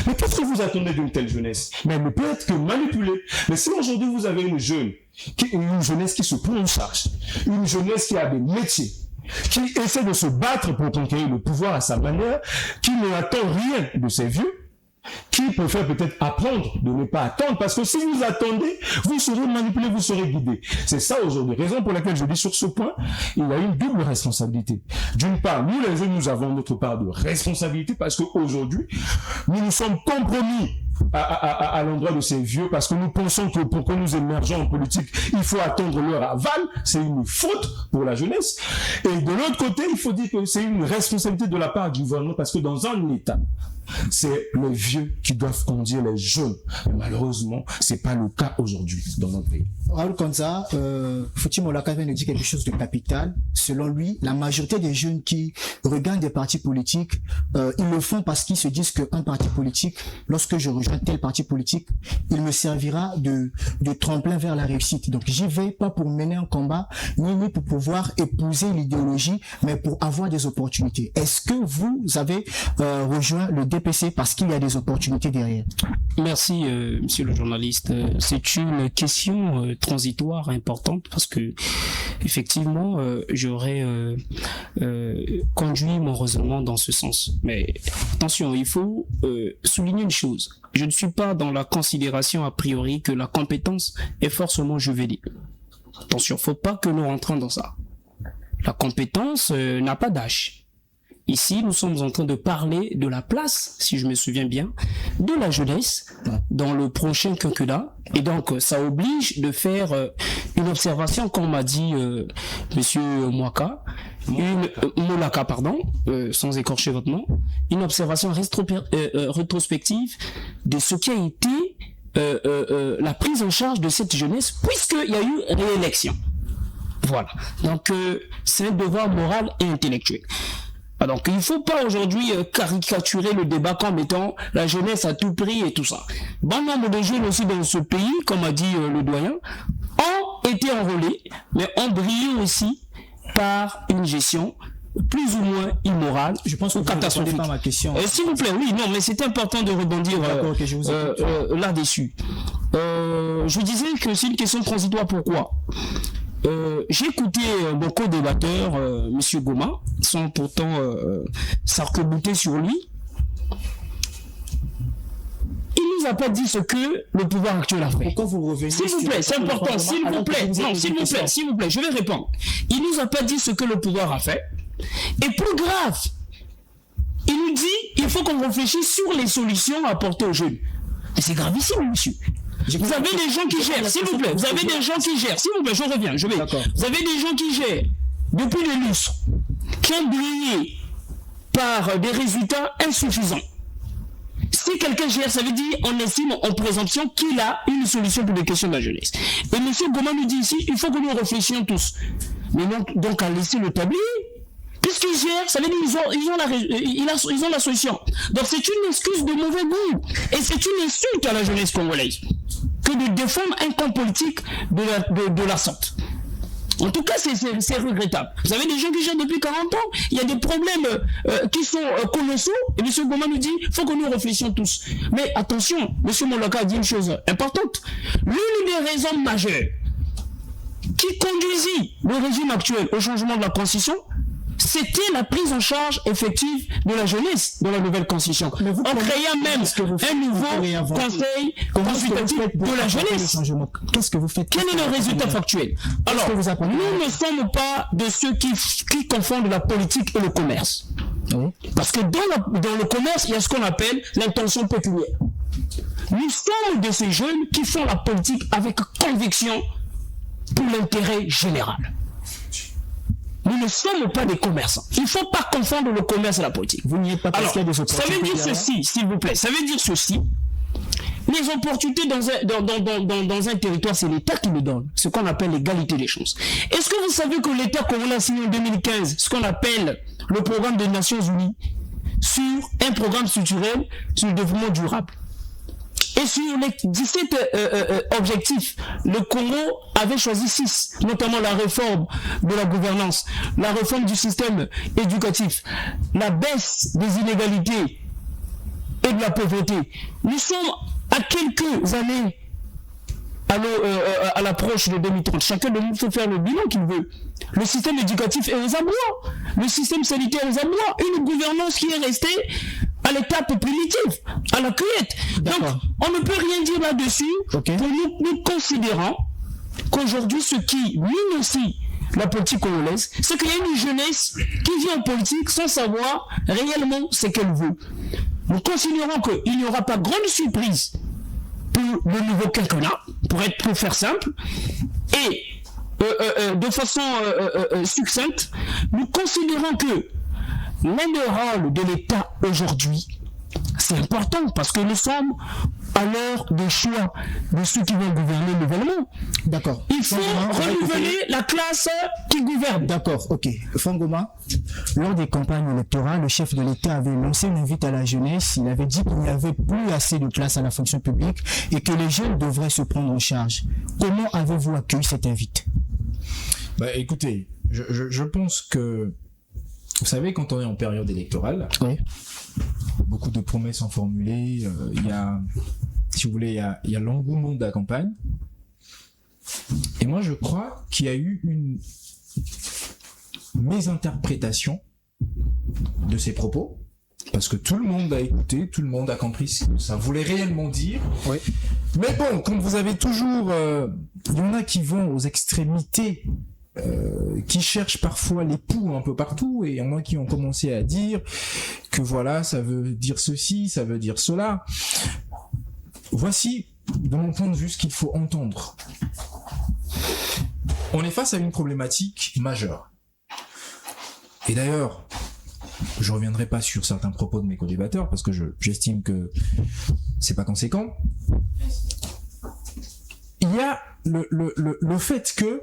Mais qu'est-ce que vous attendez d'une telle jeunesse? Mais elle ne peut être que manipulée. Mais si aujourd'hui vous avez une jeunesse qui se prend en charge, une jeunesse qui a des métiers, qui essaie de se battre pour conquérir le pouvoir à sa manière, qui n'attend rien de ses vieux, qui préfère peut-être apprendre de ne pas attendre, parce que si vous attendez, vous serez manipulé, vous serez guidé. C'est ça aujourd'hui. Raison pour laquelle je dis sur ce point, il y a une double responsabilité. D'une part, nous les jeunes, nous avons notre part de responsabilité, parce qu'aujourd'hui, nous nous sommes compromis à l'endroit de ces vieux, parce que nous pensons que pour que nous émergeons en politique, il faut attendre leur aval. C'est une faute pour la jeunesse. Et de l'autre côté, il faut dire que c'est une responsabilité de la part du gouvernement, parce que dans un État, c'est les vieux qui doivent conduire les jeunes. Mais malheureusement, c'est pas le cas aujourd'hui dans notre pays. Raoul Konza, Fouti Molaka vient de dire quelque chose de capital. Selon lui, la majorité des jeunes qui regardent des partis politiques, ils le font parce qu'ils se disent qu'un parti politique, lorsque je rejoins tel parti politique, il me servira de tremplin vers la réussite. Donc j'y vais pas pour mener un combat, ni pour pouvoir épouser l'idéologie, mais pour avoir des opportunités. Est-ce que vous avez rejoint le DPC parce qu'il y a des opportunités derrière? Merci, monsieur le journaliste. C'est une question transitoire importante, parce que effectivement, j'aurais conduit mon raisonnement dans ce sens. Mais attention, il faut souligner une chose. Je ne suis pas dans la considération a priori que la compétence est forcément juvénile. Attention, faut pas que nous rentrions dans ça. La compétence n'a pas d'âge. ici, nous sommes en train de parler de la place, si je me souviens bien, de la jeunesse dans le prochain quinquennat. Et donc, ça oblige de faire une observation, comme m'a dit Monsieur Molaka, sans écorcher votre nom, une observation rétrospective de ce qui a été la prise en charge de cette jeunesse, puisqu'il y a eu réélection. Voilà. Donc, c'est un devoir moral et intellectuel. Donc, il ne faut pas aujourd'hui caricaturer le débat comme étant la jeunesse à tout prix et tout ça. Bon nombre de jeunes aussi dans ce pays, comme a dit le doyen, ont été enrôlés, mais ont brillé aussi par une gestion plus ou moins immorale. Je pense que catastrophique. Pas ma question. S'il vous plaît, oui, non, mais c'est important de rebondir là-dessus. Je disais que c'est une question transitoire. Pourquoi? J'ai écouté mon co-débatteur, Monsieur Goma, sans pourtant s'arc-bouter sur lui. Il nous a pas dit ce que le pouvoir actuel a fait. Pourquoi vous revenez? S'il vous plaît, c'est important. S'il vous plaît, non, s'il vous plaît, je vais répondre. Il nous a pas dit ce que le pouvoir a fait. Et plus grave, il nous dit il faut qu'on réfléchisse sur les solutions à apporter aux jeunes. Et c'est gravissime, monsieur. Vous avez des gens qui gèrent, s'il vous plaît. Vous avez des gens qui gèrent, s'il vous plaît, je reviens, Vous avez des gens qui gèrent depuis le lustre, qui ont brillé par des résultats insuffisants. Si quelqu'un gère, ça veut dire, on estime en présomption qu'il a une solution pour les questions de la jeunesse. Et M. Goma nous dit ici, il faut que nous réfléchissions tous. Mais donc à laisser le tablier. Puisqu'ils gèrent, ça veut dire ils ont la solution. Donc c'est une excuse de mauvais goût. Et c'est une insulte à la jeunesse congolaise que de défendre un camp politique de la sorte. En tout cas, c'est regrettable. Vous avez des gens qui gèrent depuis 40 ans, il y a des problèmes qui sont colossaux, et M. Goma nous dit, il faut que nous réfléchissions tous. Mais attention, M. Molaka a dit une chose importante. L'une des raisons majeures qui conduisit le régime actuel au changement de la Constitution, c'était la prise en charge effective de la jeunesse dans la nouvelle Constitution. En créant même un nouveau conseil consultatif de la jeunesse. Qu'est-ce que vous faites? Quel est le résultat factuel? Alors, nous ne sommes pas de ceux qui confondent la politique et le commerce. Parce que dans le commerce, il y a ce qu'on appelle l'intention pécuniaire. Nous sommes de ces jeunes qui font la politique avec conviction pour l'intérêt général. Nous ne sommes pas des commerçants. Il ne faut pas confondre le commerce et la politique. Vous n'y êtes pas. Alors, ça veut dire ceci, s'il vous plaît. Ça veut dire ceci. Les opportunités dans un territoire, c'est l'État qui le donne. Ce qu'on appelle l'égalité des chances. Est-ce que vous savez que l'État congolais a signé en 2015 ce qu'on appelle le programme des Nations Unies sur un programme structurel sur le développement durable? Et sur les 17 objectifs, le Congo avait choisi 6, notamment la réforme de la gouvernance, la réforme du système éducatif, la baisse des inégalités et de la pauvreté. Nous sommes à quelques années à l'approche de 2030. Chacun de nous peut faire le bilan qu'il veut. Le système éducatif est aux abois, le système sanitaire est aux abois, une gouvernance qui est restée à l'étape primitive, à la cueillette. Donc, on ne peut rien dire là-dessus. Pour nous considérons qu'aujourd'hui, ce qui mine aussi la politique congolaise, c'est qu'il y a une jeunesse qui vient en politique sans savoir réellement ce qu'elle veut. Nous considérons qu'il n'y aura pas grande surprise pour le nouveau quinquennat, pour faire simple, et de façon succincte, nous considérons que l'un des rôles de l'État aujourd'hui, c'est important parce que nous sommes à l'heure des choix de ceux qui vont gouverner nouvellement. D'accord. Il faut renouveler la classe qui gouverne. D'accord, ok. Fangoma, lors des campagnes électorales, le chef de l'État avait lancé une invite à la jeunesse. Il avait dit qu'il n'y avait plus assez de place à la fonction publique et que les jeunes devraient se prendre en charge. Comment avez-vous accueilli cette invite? Écoutez, je pense que vous savez, quand on est en période électorale, beaucoup de promesses sont formulées. Il y a, si vous voulez, il y a l'engouement de la campagne. Et moi, je crois qu'il y a eu une mésinterprétation de ces propos, parce que tout le monde a écouté, tout le monde a compris ce que ça voulait réellement dire. Mais bon, comme vous avez toujours, il y en a qui vont aux extrémités qui cherchent parfois les poux un peu partout, et il y en a qui ont commencé à dire que voilà, ça veut dire ceci, ça veut dire cela. Voici, de mon point de vue, ce qu'il faut entendre. On est face à une problématique majeure. Et d'ailleurs, je reviendrai pas sur certains propos de mes co-débatteurs parce que j'estime que c'est pas conséquent. Il y a le fait que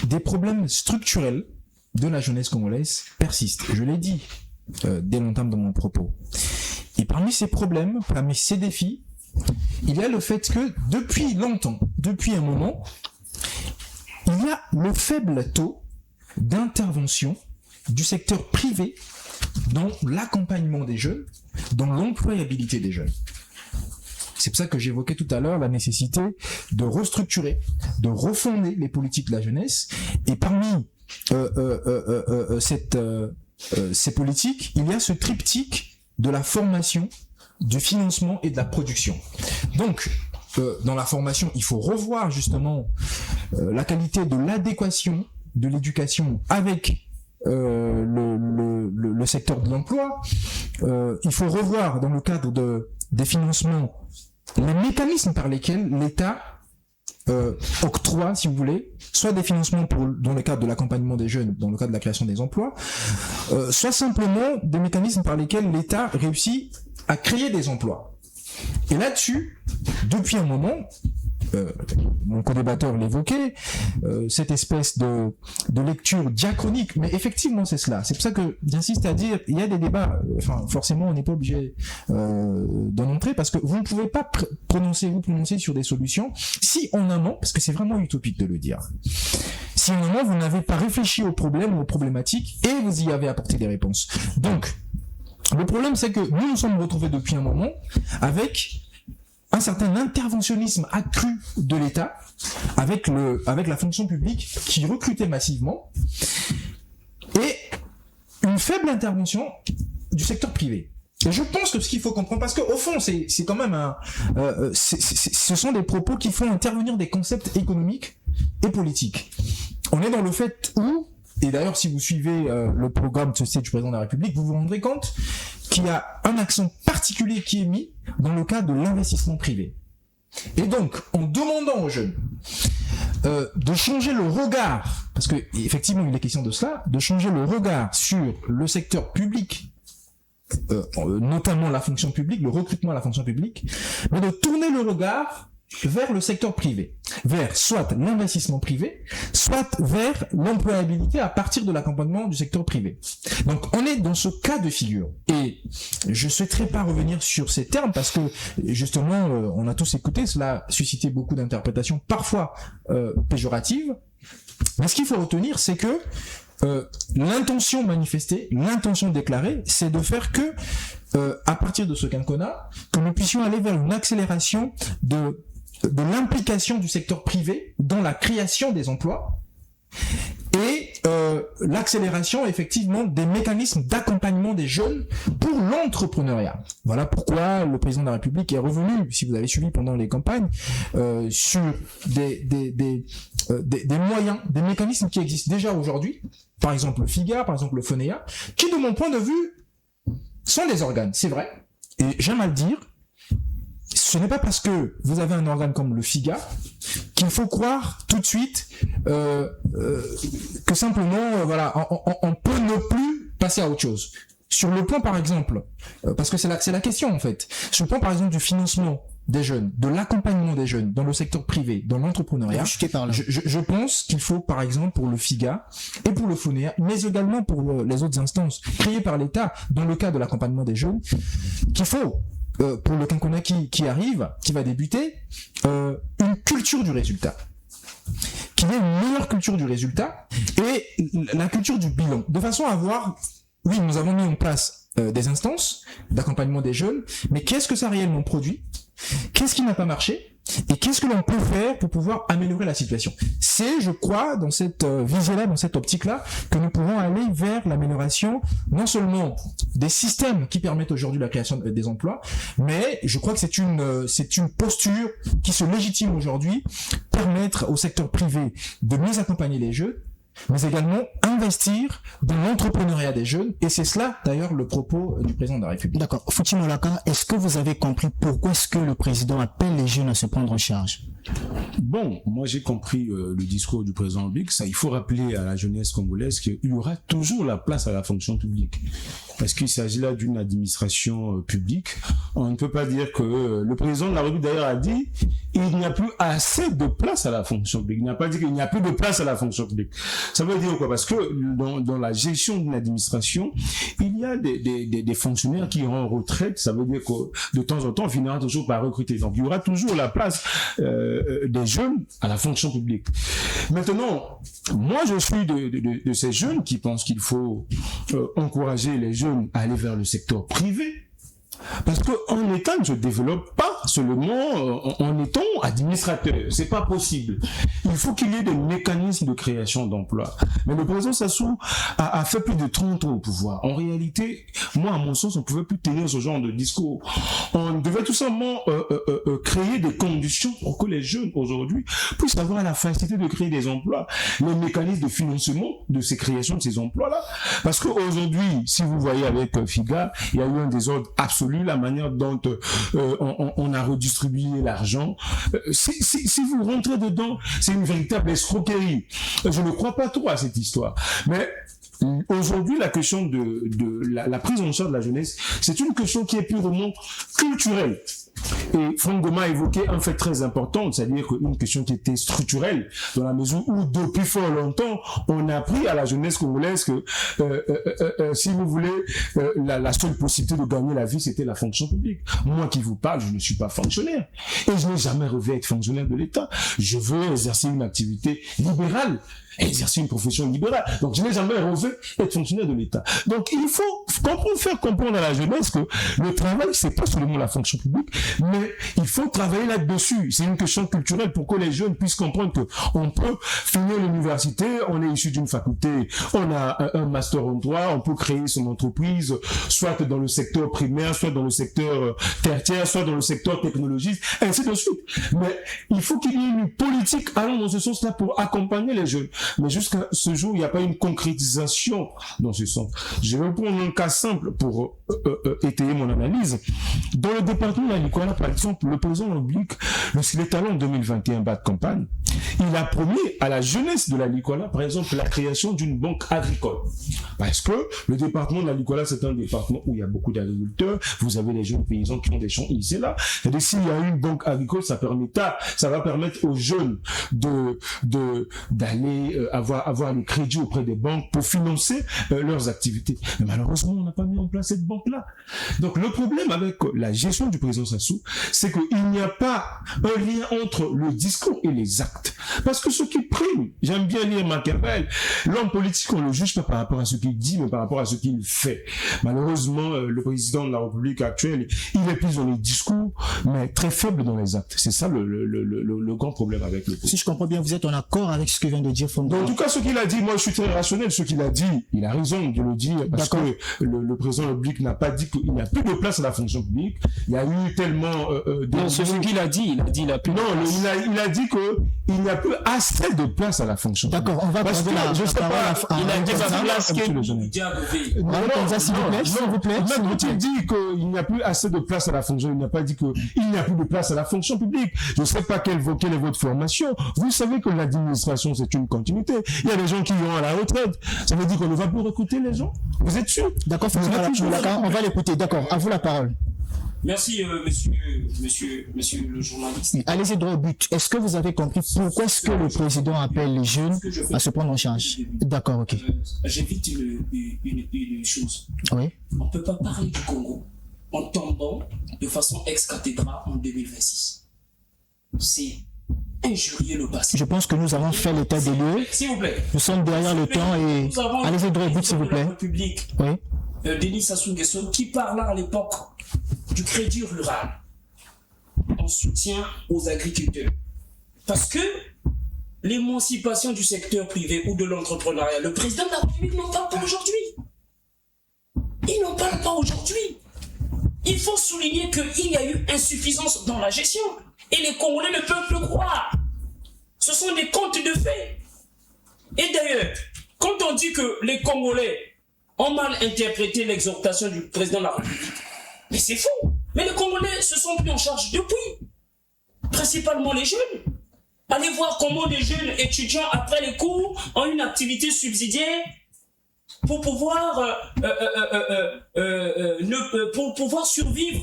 des problèmes structurels de la jeunesse congolaise persistent. Je l'ai dit dès longtemps dans mon propos. Et parmi ces problèmes, parmi ces défis, il y a le fait que depuis longtemps, depuis un moment, il y a le faible taux d'intervention du secteur privé dans l'accompagnement des jeunes, dans l'employabilité des jeunes. C'est pour ça que j'évoquais tout à l'heure la nécessité de restructurer, de refonder les politiques de la jeunesse. Et parmi ces politiques, il y a ce triptyque de la formation, du financement et de la production. Donc, dans la formation, il faut revoir justement la qualité de l'adéquation de l'éducation avec le secteur de l'emploi. Il faut revoir dans le cadre des financements les mécanismes par lesquels l'État octroie, si vous voulez, soit des financements dans le cadre de l'accompagnement des jeunes, dans le cadre de la création des emplois, soit simplement des mécanismes par lesquels l'État réussit à créer des emplois. Et là-dessus, depuis un moment, mon co-débatteur l'évoquait, cette espèce de lecture diachronique, mais effectivement c'est cela. C'est pour ça que j'insiste à dire, il y a des débats, forcément on n'est pas obligé d'en entrer, parce que vous ne pouvez pas prononcer sur des solutions si en amont, parce que c'est vraiment utopique de le dire, si en amont vous n'avez pas réfléchi aux problèmes ou aux problématiques et vous y avez apporté des réponses. Donc, le problème c'est que nous nous sommes retrouvés depuis un moment avec un certain interventionnisme accru de l'État, avec la fonction publique qui recrutait massivement, et une faible intervention du secteur privé. Et je pense que ce qu'il faut comprendre, parce qu'au fond, c'est quand même ce sont des propos qui font intervenir des concepts économiques et politiques. On est dans le fait où, et d'ailleurs si vous suivez le programme de société du président de la République, vous vous rendrez compte qu'il y a un accent particulier qui est mis dans le cadre de l'investissement privé. Et donc, en demandant aux jeunes de changer le regard, parce que effectivement il est question de cela, de changer le regard sur le secteur public, notamment la fonction publique, le recrutement à la fonction publique, mais de tourner le regard vers le secteur privé, vers soit l'investissement privé, soit vers l'employabilité à partir de l'accompagnement du secteur privé. Donc on est dans ce cas de figure. Et je souhaiterais pas revenir sur ces termes parce que justement on a tous écouté, cela a suscité beaucoup d'interprétations parfois péjoratives. Mais ce qu'il faut retenir, c'est que l'intention manifestée, l'intention déclarée, c'est de faire que à partir de ce quinquennat, que nous puissions aller vers une accélération de l'implication du secteur privé dans la création des emplois et l'accélération effectivement des mécanismes d'accompagnement des jeunes pour l'entrepreneuriat. Voilà pourquoi le président de la République est revenu, si vous avez suivi pendant les campagnes, sur des moyens, des mécanismes qui existent déjà aujourd'hui, par exemple le FIGA, par exemple le FONEA, qui de mon point de vue sont des organes, c'est vrai, et j'aime à le dire. Ce n'est pas parce que vous avez un organe comme le FIGA qu'il faut croire tout de suite que simplement on peut ne plus passer à autre chose. Sur le point par exemple, parce que c'est la question en fait, sur le point par exemple du financement des jeunes, de l'accompagnement des jeunes dans le secteur privé, dans l'entrepreneuriat, je pense qu'il faut par exemple pour le FIGA et pour le FONEA, mais également pour les autres instances créées par l'État dans le cadre de l'accompagnement des jeunes, qu'il faut pour le quinquennat qui arrive, qui va débuter, une culture du résultat. Qu'il y ait une meilleure culture du résultat et la culture du bilan. De façon à voir, oui, nous avons mis en place des instances d'accompagnement des jeunes, mais qu'est-ce que ça a réellement produit ? Qu'est-ce qui n'a pas marché ? Et qu'est-ce que l'on peut faire pour pouvoir améliorer la situation? C'est, je crois, dans cette vision-là, dans cette optique-là, que nous pouvons aller vers l'amélioration non seulement des systèmes qui permettent aujourd'hui la création des emplois, mais je crois que c'est une posture qui se légitime aujourd'hui, permettre au secteur privé de mieux accompagner les jeunes, mais également investir dans l'entrepreneuriat des jeunes, et c'est cela d'ailleurs le propos du président de la République. D'accord. Fouti Molaka, est-ce que vous avez compris pourquoi est-ce que le président appelle les jeunes à se prendre en charge? Bon, moi j'ai compris le discours du président Big. Ça, il faut rappeler à la jeunesse congolaise qu'il y aura toujours la place à la fonction publique, parce qu'il s'agit là d'une administration publique. On ne peut pas dire que le président de la République d'ailleurs a dit il n'y a plus assez de place à la fonction publique. Il n'a pas dit qu'il n'y a plus de place à la fonction publique. Ça veut dire quoi? Parce que dans la gestion d'une administration, il y a des fonctionnaires qui iront en retraite. Ça veut dire que de temps en temps, on finira toujours par recruter. Donc il y aura toujours la place des jeunes à la fonction publique. Maintenant, moi je suis de ces jeunes qui pensent qu'il faut encourager les jeunes à aller vers le secteur privé. Parce qu'en État ne se développe pas seulement en étant administrateur. C'est pas possible. Il faut qu'il y ait des mécanismes de création d'emplois. Mais le président Sassou a fait plus de 30 ans au pouvoir. En réalité, moi, à mon sens, on ne pouvait plus tenir ce genre de discours. On devait tout simplement créer des conditions pour que les jeunes, aujourd'hui, puissent avoir la facilité de créer des emplois. Les mécanismes de financement de ces créations de ces emplois-là. Parce qu'aujourd'hui, si vous voyez avec FIGA, il y a eu un désordre absolu, la manière dont on a redistribué l'argent. Si vous rentrez dedans, c'est une véritable escroquerie. Je ne crois pas trop à cette histoire. Mais aujourd'hui, la question de la prise en charge de la jeunesse, c'est une question qui est purement culturelle. Et Franck Goma a évoqué un fait très important, c'est-à-dire une question qui était structurelle, dans la mesure où depuis fort longtemps, on a appris à la jeunesse congolaise que, si vous voulez, la seule possibilité de gagner la vie, c'était la fonction publique. Moi qui vous parle, je ne suis pas fonctionnaire. Et je n'ai jamais rêvé être fonctionnaire de l'État. Je veux exercer une activité libérale, exercer une profession libérale. Donc je n'ai jamais rêvé être fonctionnaire de l'État. Donc il faut faire comprendre à la jeunesse que le travail, c'est pas seulement la fonction publique, mais il faut travailler là-dessus. C'est une question culturelle pour que les jeunes puissent comprendre que on peut finir l'université, on est issu d'une faculté, on a un master en droit, on peut créer son entreprise, soit dans le secteur primaire, soit dans le secteur tertiaire, soit dans le secteur technologique, ainsi de suite. Mais il faut qu'il y ait une politique allant dans ce sens-là pour accompagner les jeunes. Mais jusqu'à ce jour, il n'y a pas une concrétisation dans ce sens. Je vais prendre un cas simple pour étayer mon analyse. Dans le département de la Likola, par exemple, le président Oblique, lorsqu'il est allé en 2021 battre campagne, il a promis à la jeunesse de la Likola, par exemple, la création d'une banque agricole. Parce que le département de la Likola, c'est un département où il y a beaucoup d'agriculteurs. Vous avez les jeunes paysans qui ont des champs ici et là. C'est-à-dire, s'il y a une banque agricole, ça va permettre aux jeunes d'aller avoir le crédit auprès des banques pour financer leurs activités. Mais malheureusement, on n'a pas mis en place cette banque-là. Donc le problème avec la gestion du président Sassou, c'est qu'il n'y a pas un lien entre le discours et les actes. Parce que ce qui prime, j'aime bien lire Machiavel, l'homme politique, on ne le juge pas par rapport à ce qu'il dit, mais par rapport à ce qu'il fait. Malheureusement, le président de la République actuelle, il est plus dans les discours, mais très faible dans les actes. C'est ça le grand problème avec le président. Si je comprends bien, vous êtes en accord avec ce que vient de dire Fongo. En tout cas, ce qu'il a dit, moi je suis très rationnel. Ce qu'il a dit, il a raison de le dire, parce que le président de la République n'a pas dit qu'il n'y a plus de place à la fonction publique. Il y a eu tellement... non, c'est ce qu'il a dit. Il a plus de place. Il a dit qu'il n'y a plus assez de place à la fonction publique. D'accord, on va parce que je sais pas, il a dit la place s'il vous plaît. Même quand il dit qu'il n'y a plus assez de place à la fonction, il n'a pas dit qu'il n'y a plus de place à la fonction publique. Je ne sais pas quelle est votre formation. Vous savez que l'administration, c'est une continuité. Il y a des gens qui iront à la retraite. Ça veut dire qu'on ne va plus recruter les gens. Vous êtes sûr? D'accord, on va l'écouter. D'accord, à vous la parole. Merci, monsieur le journaliste. Allez-y droit au but. Est-ce que vous avez compris pourquoi est-ce que le président appelle les jeunes à se prendre en charge? D'accord, ok. J'évite une chose. Oui. On ne peut pas parler du Congo en tombant de façon ex-cathédrale en 2026. C'est injurier le passé. Je pense que nous avons fait l'état des lieux. S'il vous plaît. Nous sommes derrière le temps et allez-y droit au but, s'il vous plaît. Oui. Denis Sassou Nguesso qui parla à l'époque du crédit rural. On en soutien aux agriculteurs. Parce que l'émancipation du secteur privé ou de l'entrepreneuriat, le président de la République n'en parle pas aujourd'hui. Il n'en parle pas aujourd'hui. Il faut souligner qu'il y a eu insuffisance dans la gestion. Et les Congolais ne peuvent plus croire. Ce sont des contes de fées. Et d'ailleurs, quand on dit que les Congolais ont mal interprété l'exhortation du président de la République, mais c'est faux. Mais les Congolais se sont pris en charge depuis. Principalement les jeunes. Allez voir comment des jeunes étudiants, après les cours, ont une activité subsidiaire pour pouvoir, pour pouvoir survivre,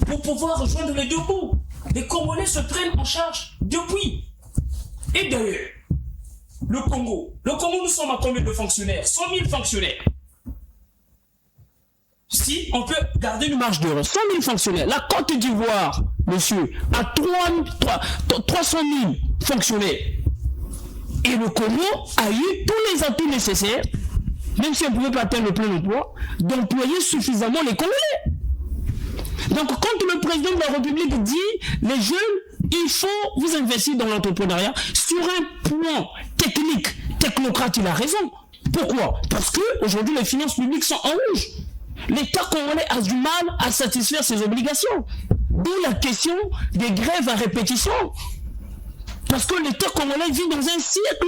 pour pouvoir rejoindre les deux bouts. Les Congolais se prennent en charge depuis. Et d'ailleurs, le Congo, nous sommes à combien de fonctionnaires? 100 000 fonctionnaires. Si on peut garder une marge d'erreur, 100 000 fonctionnaires. La Côte d'Ivoire, monsieur, a 300 000 fonctionnaires. Et le Congo a eu tous les atouts nécessaires, même si on ne pouvait pas atteindre le plein emploi, d'employer suffisamment les Congolais. Donc quand le président de la République dit, les jeunes, il faut vous investir dans l'entrepreneuriat, sur un point technique, technocrate, il a raison. Pourquoi? Parce qu'aujourd'hui, les finances publiques sont en rouge. L'État congolais a du mal à satisfaire ses obligations. D'où la question des grèves à répétition. Parce que l'État congolais vit dans un siècle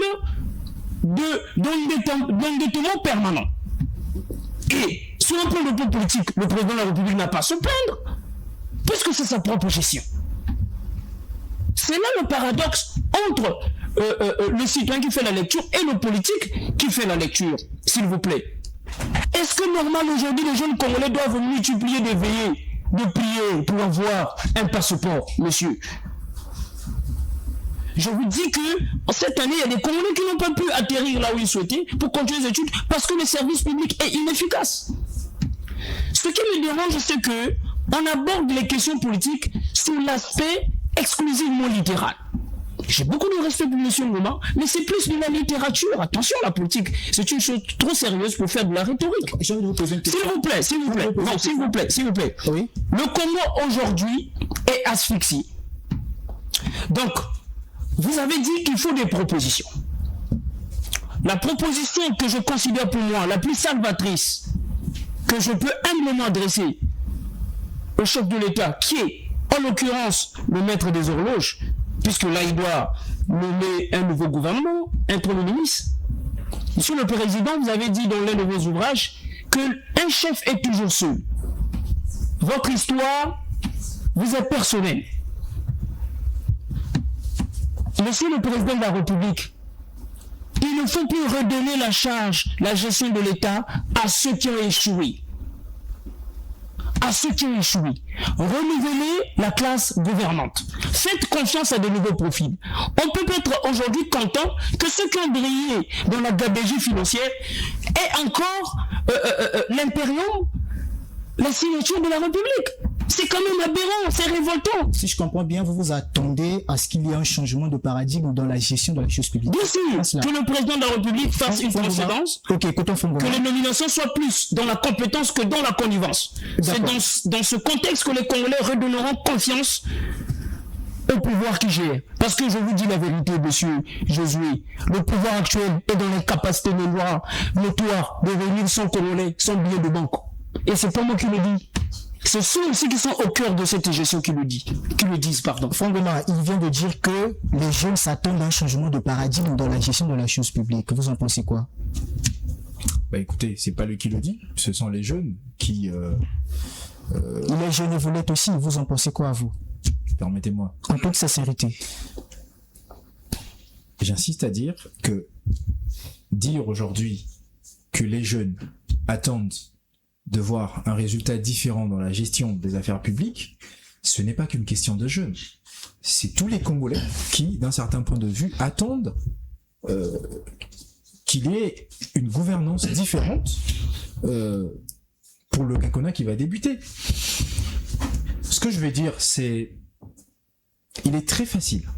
d'endettement permanent. Et sur un point de vue politique, le président de la République n'a pas à se plaindre, puisque c'est sa propre gestion. C'est là le paradoxe entre le citoyen qui fait la lecture et le politique qui fait la lecture, s'il vous plaît. Est-ce que normal aujourd'hui les jeunes Congolais doivent multiplier des veillées, de prières pour avoir un passeport, monsieur? Je vous dis que cette année, il y a des Congolais qui n'ont pas pu atterrir là où ils souhaitaient pour continuer les études parce que le service public est inefficace. Ce qui me dérange, c'est que on aborde les questions politiques sous l'aspect exclusivement littéral. J'ai beaucoup de respect pour M. Ngoma, mais c'est plus de la littérature. Attention, la politique, c'est une chose trop sérieuse pour faire de la rhétorique. S'il vous plaît. Oui. Le Congo aujourd'hui est asphyxié. Donc, vous avez dit qu'il faut des propositions. La proposition que je considère pour moi la plus salvatrice, que je peux humblement adresser au chef de l'État, qui est en l'occurrence le maître des horloges, puisque là il doit nommer un nouveau gouvernement, un premier ministre. Monsieur le Président, vous avez dit dans l'un de vos ouvrages qu'un chef est toujours seul. Votre histoire vous est personnelle. Monsieur le Président de la République, il ne faut plus redonner la charge, la gestion de l'État à ceux qui ont échoué. Renouveler la classe gouvernante. Faites confiance à de nouveaux profils. On peut être aujourd'hui content que ceux qui ont brillé dans la gabegie financière aient encore l'impérium, la signature de la République. C'est quand même aberrant, c'est révoltant. Si je comprends bien, vous vous attendez à ce qu'il y ait un changement de paradigme dans la gestion de la chose publique. Bien sûr, que le président de la République fasse une précédence, que les nominations soient plus dans la compétence que dans la connivence. C'est dans ce contexte que les Congolais redonneront confiance au pouvoir qui gère. Parce que je vous dis la vérité, monsieur Josué, le pouvoir actuel est dans l'incapacité notoire de réunir son Congolais, son billet de banque. Et c'est pas moi qui le dis. Ce sont ceux qui sont au cœur de cette gestion qui le disent. Franck Ngoma, il vient de dire que les jeunes s'attendent à un changement de paradigme dans la gestion de la chose publique. Vous en pensez quoi? Bah écoutez, c'est pas lui qui le dit, ce sont les jeunes qui... Les jeunes et vous l'êtes aussi, vous en pensez quoi, vous? Permettez-moi. En toute sincérité. J'insiste à dire que dire aujourd'hui que les jeunes attendent de voir un résultat différent dans la gestion des affaires publiques, ce n'est pas qu'une question de jeunes. C'est tous les Congolais qui, d'un certain point de vue, attendent qu'il y ait une gouvernance différente pour le quinquennat qui va débuter. Ce que je vais dire, c'est... Il est très facile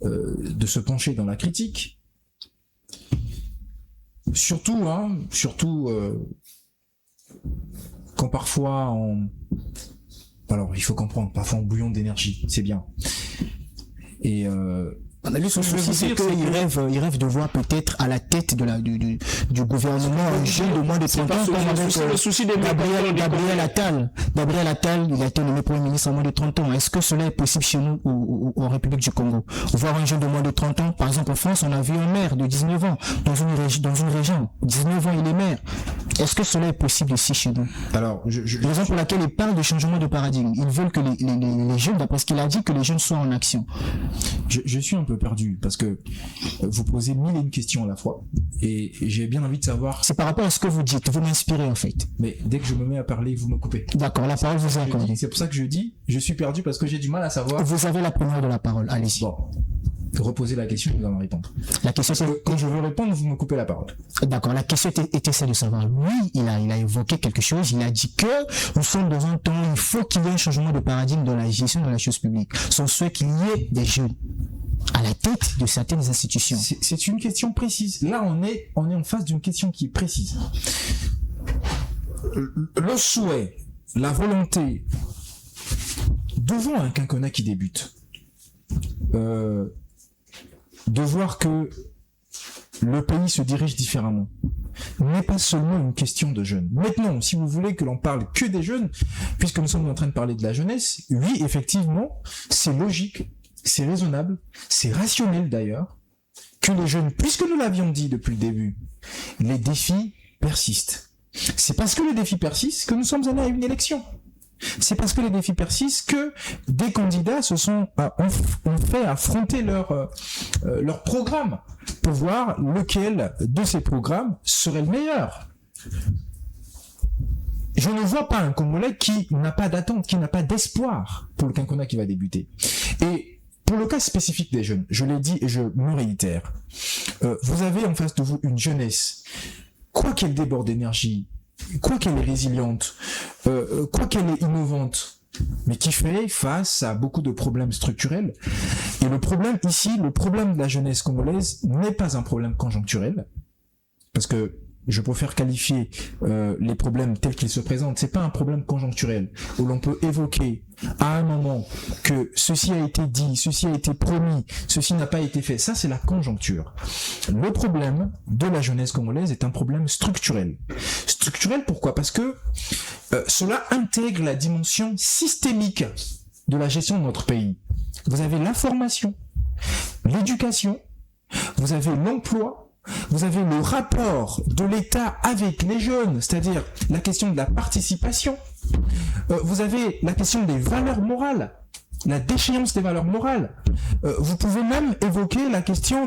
de se pencher dans la critique, surtout quand parfois Alors, il faut comprendre, parfois on bouillon d'énergie, c'est bien. Et lui, son souci, c'est qu'il rêve de voir peut-être à la tête du gouvernement un jeune de moins de 30 ans, comme avec le souci des Gabriel Attal. Gabriel Attal, il a été nommé Premier ministre à moins de 30 ans. Est-ce que cela est possible chez nous, en République du Congo? Voir un jeune de moins de 30 ans, par exemple en France, on a vu un maire de 19 ans dans une région. 19 ans, il est maire. Est-ce que cela est possible ici chez nous? Alors, la raison pour laquelle il parle de changement de paradigme, ils veulent que les jeunes, d'après ce qu'il a dit, que les jeunes soient en action. Je suis un peu perdu parce que vous posez 1001 questions à la fois et j'ai bien envie de savoir. C'est par rapport à ce que vous dites, vous m'inspirez en fait. Mais dès que je me mets à parler, vous me coupez. D'accord, la parole vous est accordée. C'est pour ça que je dis, je suis perdu parce que j'ai du mal à savoir. Vous avez la première de la parole, allez-y. Bon, reposez la question et vous allez me répondre. La question c'est quand je veux répondre, vous me coupez la parole. D'accord, la question était celle de savoir. Lui, il a évoqué quelque chose, il a dit que nous sommes dans un temps où il faut qu'il y ait un changement de paradigme dans la gestion de la chose publique. Son souhait qu'il y ait des jeunes à la tête de certaines institutions. C'est une question précise. Là, on est en face d'une question qui est précise. Le souhait, la volonté, devant un quinquennat qui débute, de voir que le pays se dirige différemment, n'est pas seulement une question de jeunes. Maintenant, si vous voulez que l'on parle que des jeunes, puisque nous sommes en train de parler de la jeunesse, oui, effectivement, c'est logique, c'est raisonnable, c'est rationnel d'ailleurs, que les jeunes, puisque nous l'avions dit depuis le début, les défis persistent. C'est parce que les défis persistent que nous sommes allés à une élection. C'est parce que les défis persistent que des candidats ont fait affronter leur programme pour voir lequel de ces programmes serait le meilleur. Je ne vois pas un Congolais qui n'a pas d'attente, qui n'a pas d'espoir pour le quinquennat qui va débuter. Et pour le cas spécifique des jeunes, je l'ai dit et je me réitère, vous avez en face de vous une jeunesse, quoi qu'elle déborde d'énergie, quoi qu'elle est résiliente, quoi qu'elle est innovante, mais qui fait face à beaucoup de problèmes structurels. Et le problème ici, le problème de la jeunesse congolaise n'est pas un problème conjoncturel, parce que je préfère qualifier les problèmes tels qu'ils se présentent. C'est pas un problème conjoncturel où l'on peut évoquer à un moment que ceci a été dit, ceci a été promis, ceci n'a pas été fait. Ça, c'est la conjoncture. Le problème de la jeunesse congolaise est un problème structurel. Structurel, pourquoi? Parce que cela intègre la dimension systémique de la gestion de notre pays. Vous avez la formation, l'éducation, vous avez l'emploi, vous avez le rapport de l'État avec les jeunes, c'est-à-dire la question de la participation. Vous avez la question des valeurs morales, la déchéance des valeurs morales. Vous pouvez même évoquer la question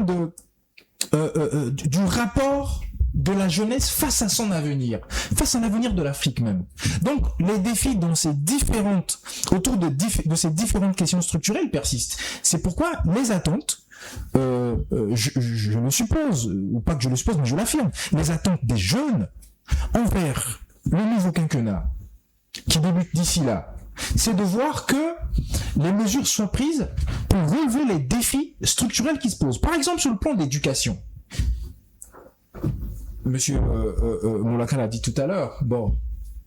du rapport de la jeunesse face à son avenir, face à l'avenir de l'Afrique même. Donc, les défis autour de ces différentes questions structurelles persistent. C'est pourquoi les attentes, je le suppose, ou pas que je le suppose, mais je l'affirme, les attentes des jeunes envers le nouveau quinquennat qui débute d'ici là, c'est de voir que les mesures soient prises pour relever les défis structurels qui se posent. Par exemple, sur le plan de l'éducation. Monsieur Moulaka l'a dit tout à l'heure. Bon.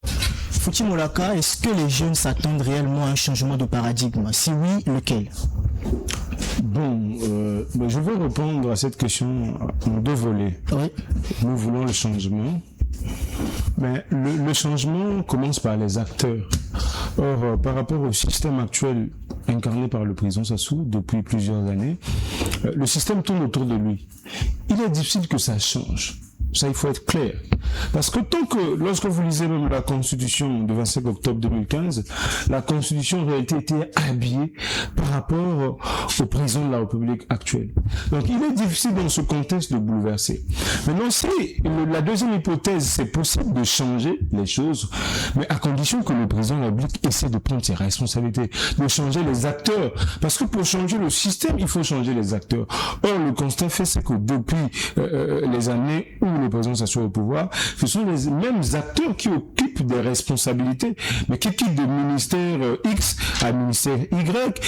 Fouti Moulaka, est-ce que les jeunes s'attendent réellement à un changement de paradigme? Si oui, lequel? Bon, je vais répondre à cette question en deux volets. Oui. Nous voulons le changement, mais le changement commence par les acteurs. Or, par rapport au système actuel incarné par le président Sassou depuis plusieurs années, le système tourne autour de lui. Il est difficile que ça change. Ça, il faut être clair. Parce que lorsque vous lisez même la Constitution de 25 octobre 2015, la Constitution en réalité était habillée par rapport au président de la République actuelle. Donc, il est difficile dans ce contexte de bouleverser. Maintenant, la deuxième hypothèse, c'est possible de changer les choses, mais à condition que le président de la République essaie de prendre ses responsabilités, de changer les acteurs. Parce que pour changer le système, il faut changer les acteurs. Or, le constat fait, c'est que depuis les années où le président s'assoit au pouvoir, ce sont les mêmes acteurs qui occupent des responsabilités, mais qui quittent de ministère X à ministère Y.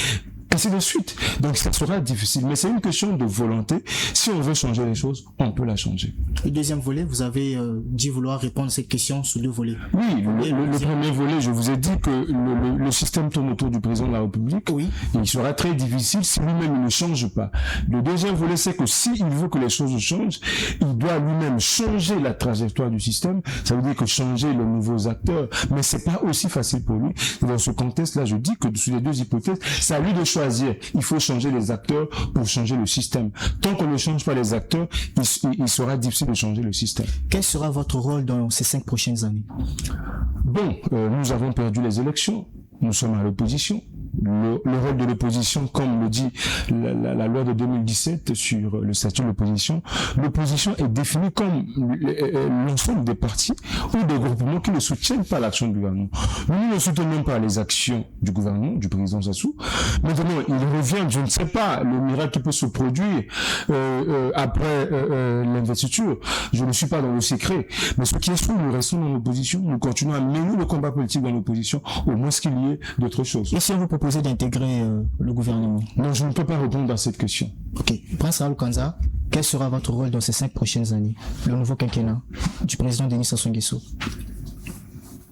ainsi de suite. Donc ça sera difficile, mais c'est une question de volonté. Si on veut changer les choses, on peut la changer. Le deuxième volet, vous avez dit vouloir répondre à cette question sous 2 volets. Oui, le premier volet, je vous ai dit que le système tourne autour du président de la République. Oui. Et il sera très difficile si lui-même il ne change pas. Le deuxième volet, c'est que s'il veut que les choses changent, il doit lui-même changer la trajectoire du système. Ça veut dire que changer les nouveaux acteurs, mais c'est pas aussi facile pour lui. Et dans ce contexte-là, je dis que sur les 2 hypothèses, c'est à lui de choisir. Il faut changer les acteurs pour changer le système. Tant qu'on ne change pas les acteurs, il sera difficile de changer le système. Quel sera votre rôle dans ces 5 prochaines années? Bon, nous avons perdu les élections. Nous sommes à l'opposition. Le rôle de l'opposition, comme le dit la loi de 2017 sur le statut de l'opposition est définie comme l'ensemble des partis ou des groupements qui ne soutiennent pas l'action du gouvernement. Nous ne soutenons pas les actions du gouvernement, du président Sassou. Maintenant, il revient, je ne sais pas, le miracle qui peut se produire après l'investiture. Je ne suis pas dans le secret. Mais ce qui est sûr, nous restons dans l'opposition. Nous continuons à mener le combat politique dans l'opposition, au moins qu'il y ait d'autres choses. Et si on vous proposait d'intégrer le gouvernement? Non, je ne peux pas répondre à cette question. Ok. Prince Raoul Kanza, quel sera votre rôle dans ces 5 prochaines années, le nouveau quinquennat du président Denis Sassou Nguesso?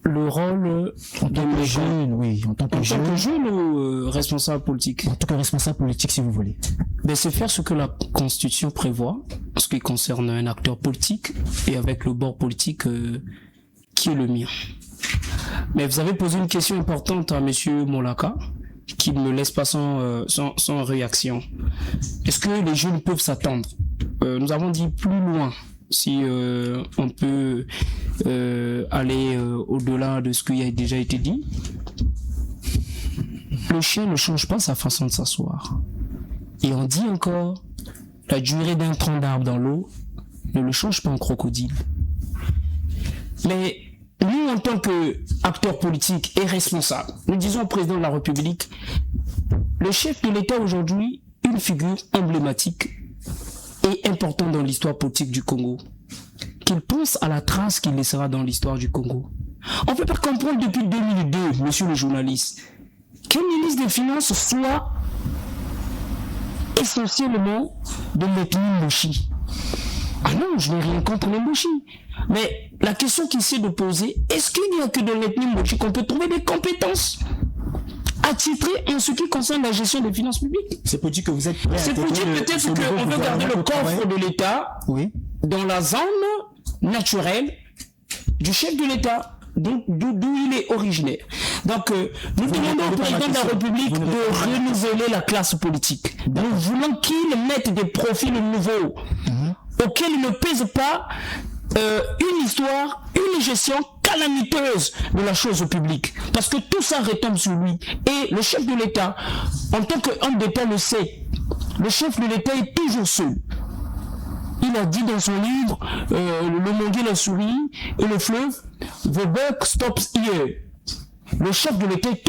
Le rôle en tant que jeune, oui, en tant que jeune ou responsable politique? En tant que responsable politique, si vous voulez. Ben, c'est faire ce que la Constitution prévoit, en ce qui concerne un acteur politique, et avec le bord politique qui est le mien. Mais vous avez posé une question importante à monsieur Molaka, qui ne me laisse pas sans réaction. Est-ce que les jeunes peuvent s'attendre? Nous avons dit plus loin, si on peut aller au-delà de ce qui a déjà été dit. Le chien ne change pas sa façon de s'asseoir. Et on dit encore, la durée d'un tronc d'arbre dans l'eau ne le change pas en crocodile. Mais nous, en tant qu'acteurs politiques et responsables, nous disons au président de la République, le chef de l'État aujourd'hui, une figure emblématique et importante dans l'histoire politique du Congo, qu'il pense à la trace qu'il laissera dans l'histoire du Congo. On ne peut pas comprendre depuis 2002, monsieur le journaliste, qu'un ministre des Finances soit essentiellement de l'ethnie Moshi. Ah non, je n'ai rien contre les Moshi. Mais la question qui s'est de poser, est-ce qu'il n'y a que dans l'ethnie Moshi qu'on peut trouver des compétences attitrées en ce qui concerne la gestion des finances publiques? C'est pour dire que vous êtes prêt à... C'est pour dire peut-être qu'on veut garder le coffre de l'État dans la zone naturelle du chef de l'État, d'où il est originaire. Donc, nous demandons au président de la République de renouveler la classe politique. Nous voulons qu'il mette des profils nouveaux auxquels il ne pèse pas une histoire, une gestion calamiteuse de la chose publique. Parce que tout ça retombe sur lui. Et le chef de l'État, en tant qu'homme d'État le sait, le chef de l'État est toujours seul. Il a dit dans son livre, le monde la souris et le fleuve, the buck stops here. Le chef de l'État est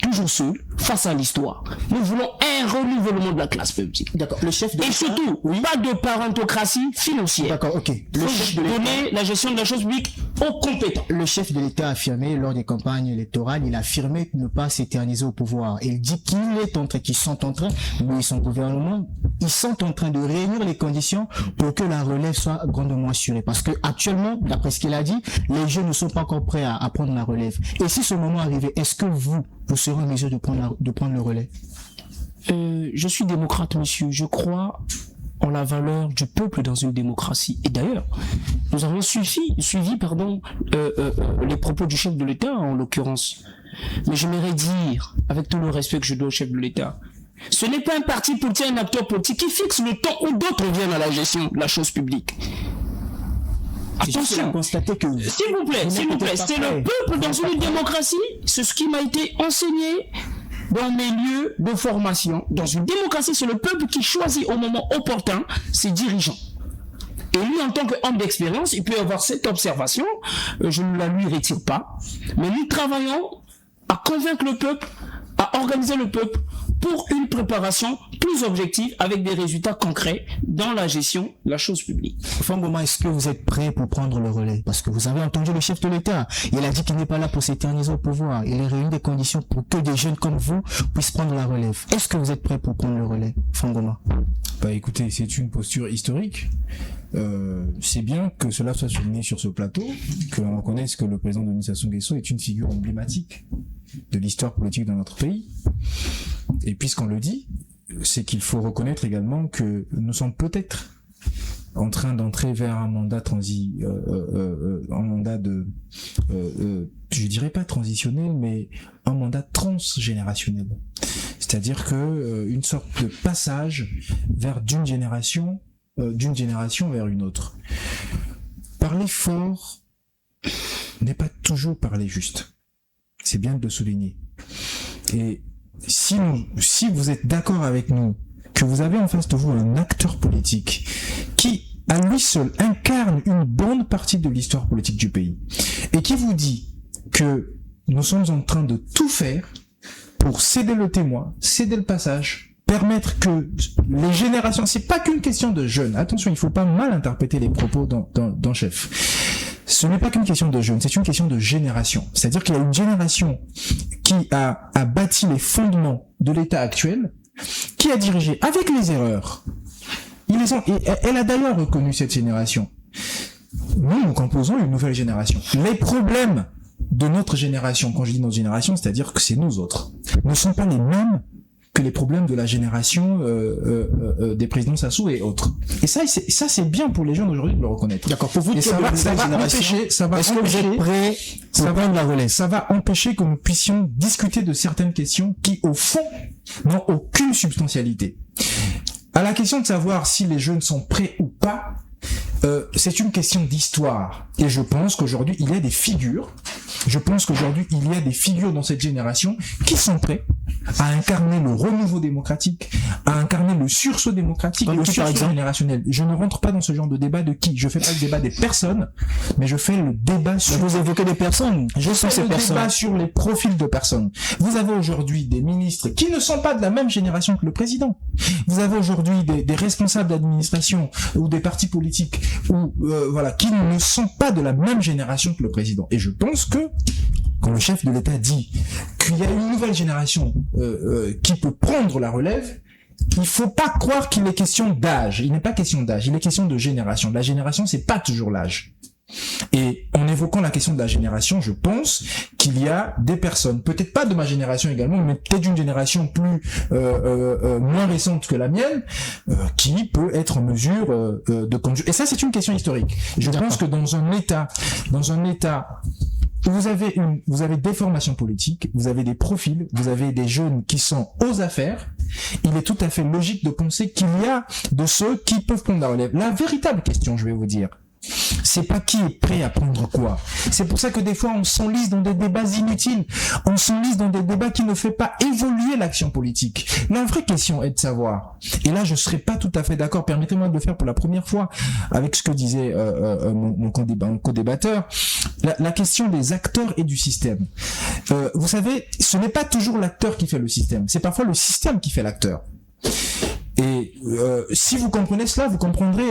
toujours seul face à l'histoire. Nous voulons un renouvellement de la classe politique. D'accord. Le chef de Et surtout, pas de parentocratie financière. D'accord, ok. Le chef de donner la gestion de la chose publique aux compétents. Le chef de l'État a affirmé lors des campagnes électorales, il a affirmé ne pas s'éterniser au pouvoir. Et il dit qu'ils sont en train, lui et son gouvernement, ils sont en train de réunir les conditions pour que la relève soit grandement assurée. Parce que actuellement, d'après ce qu'il a dit, les jeunes ne sont pas encore prêts à prendre la relève. Et si ce moment arrivait, est-ce que vous serez en mesure de prendre le relais? Je suis démocrate, monsieur. Je crois en la valeur du peuple dans une démocratie. Et d'ailleurs, nous avons suivi les propos du chef de l'État, en l'occurrence. Mais j'aimerais dire, avec tout le respect que je dois au chef de l'État, ce n'est pas un parti politique, un acteur politique qui fixe le temps où d'autres viennent à la gestion de la chose publique. Attention, s'il vous plaît, c'est le peuple dans une démocratie, c'est ce qui m'a été enseigné dans mes lieux de formation. Dans une démocratie, c'est le peuple qui choisit au moment opportun ses dirigeants. Et lui, en tant qu'homme d'expérience, il peut avoir cette observation, je ne la lui retire pas, mais nous travaillons à convaincre le peuple, à organiser le peuple pour une préparation plus objective avec des résultats concrets dans la gestion de la chose publique. Fangoma, est-ce que vous êtes prêt pour prendre le relais? Parce que vous avez entendu le chef de l'État. Il a dit qu'il n'est pas là pour s'éterniser au pouvoir. Il réunit des conditions pour que des jeunes comme vous puissent prendre la relève. Est-ce que vous êtes prêt pour prendre le relais, Fangoma? Bah écoutez, c'est une posture historique. C'est bien que cela soit souligné sur ce plateau, que l'on reconnaisse que le président Denis Sassou Nguesso est une figure emblématique de l'histoire politique de notre pays. Et puisqu'on le dit, c'est qu'il faut reconnaître également que nous sommes peut-être en train d'entrer vers un mandat je dirais pas transitionnel, mais un mandat transgénérationnel. C'est-à-dire que une sorte de passage d'une génération vers une autre. Parler fort n'est pas toujours parler juste. C'est bien de le souligner. Et si vous êtes d'accord avec nous que vous avez en face de vous un acteur politique qui, à lui seul, incarne une bonne partie de l'histoire politique du pays et qui vous dit que nous sommes en train de tout faire pour céder le témoin, céder le passage, permettre que les générations, c'est pas qu'une question de jeunes, attention, il faut pas mal interpréter les propos d'un chef. Ce n'est pas qu'une question de jeunes, c'est une question de génération. C'est-à-dire qu'il y a une génération qui a bâti les fondements de l'État actuel, qui a dirigé avec les erreurs. Elle a d'ailleurs reconnu cette génération. Nous composons une nouvelle génération. Les problèmes de notre génération, quand je dis notre génération, c'est-à-dire que c'est nous autres, ne sont pas les mêmes que les problèmes de la génération des présidents Sassou et autres. Et ça c'est bien pour les jeunes aujourd'hui de le reconnaître. D'accord. Pour vous, ça va empêcher que nous puissions discuter de certaines questions qui, au fond, n'ont aucune substantialité. À la question de savoir si les jeunes sont prêts ou pas, c'est une question d'histoire. Et je pense qu'aujourd'hui, il y a des figures dans cette génération qui sont prêts à incarner le renouveau démocratique, à incarner le sursaut démocratique, le sursaut générationnel. Je ne rentre pas dans ce genre de débat de qui. Je fais pas le débat des personnes, mais je fais le débat sur... Vous évoquez des personnes. Je fais le débat sur les profils de personnes. Vous avez aujourd'hui des ministres qui ne sont pas de la même génération que le président. Vous avez aujourd'hui des responsables d'administration ou des partis politiques qui ne sont pas de la même génération que le président. Et je pense que quand le chef de l'État dit qu'il y a une nouvelle génération qui peut prendre la relève, il faut pas croire qu'il est question d'âge. Il n'est pas question d'âge, il est question de génération. La génération, c'est pas toujours l'âge. Et en évoquant la question de la génération, je pense qu'il y a des personnes, peut-être pas de ma génération également, mais peut-être d'une génération plus moins récente que la mienne, qui peut être en mesure de conduire. Et ça, c'est une question historique. Je pense que dans un État vous avez des formations politiques, vous avez des profils, vous avez des jeunes qui sont aux affaires, il est tout à fait logique de penser qu'il y a de ceux qui peuvent prendre la relève. La véritable question, je vais vous dire, c'est pas qui est prêt à prendre quoi. C'est pour ça que des fois on s'enlise dans des débats inutiles, on s'enlise dans des débats qui ne font pas évoluer l'action politique. La vraie question est de savoir, et là je serais pas tout à fait d'accord, permettez-moi de le faire pour la première fois avec ce que disait mon co-débatteur, la question des acteurs et du système. Vous savez, ce n'est pas toujours l'acteur qui fait le système, c'est parfois le système qui fait l'acteur. Et si vous comprenez cela, vous comprendrez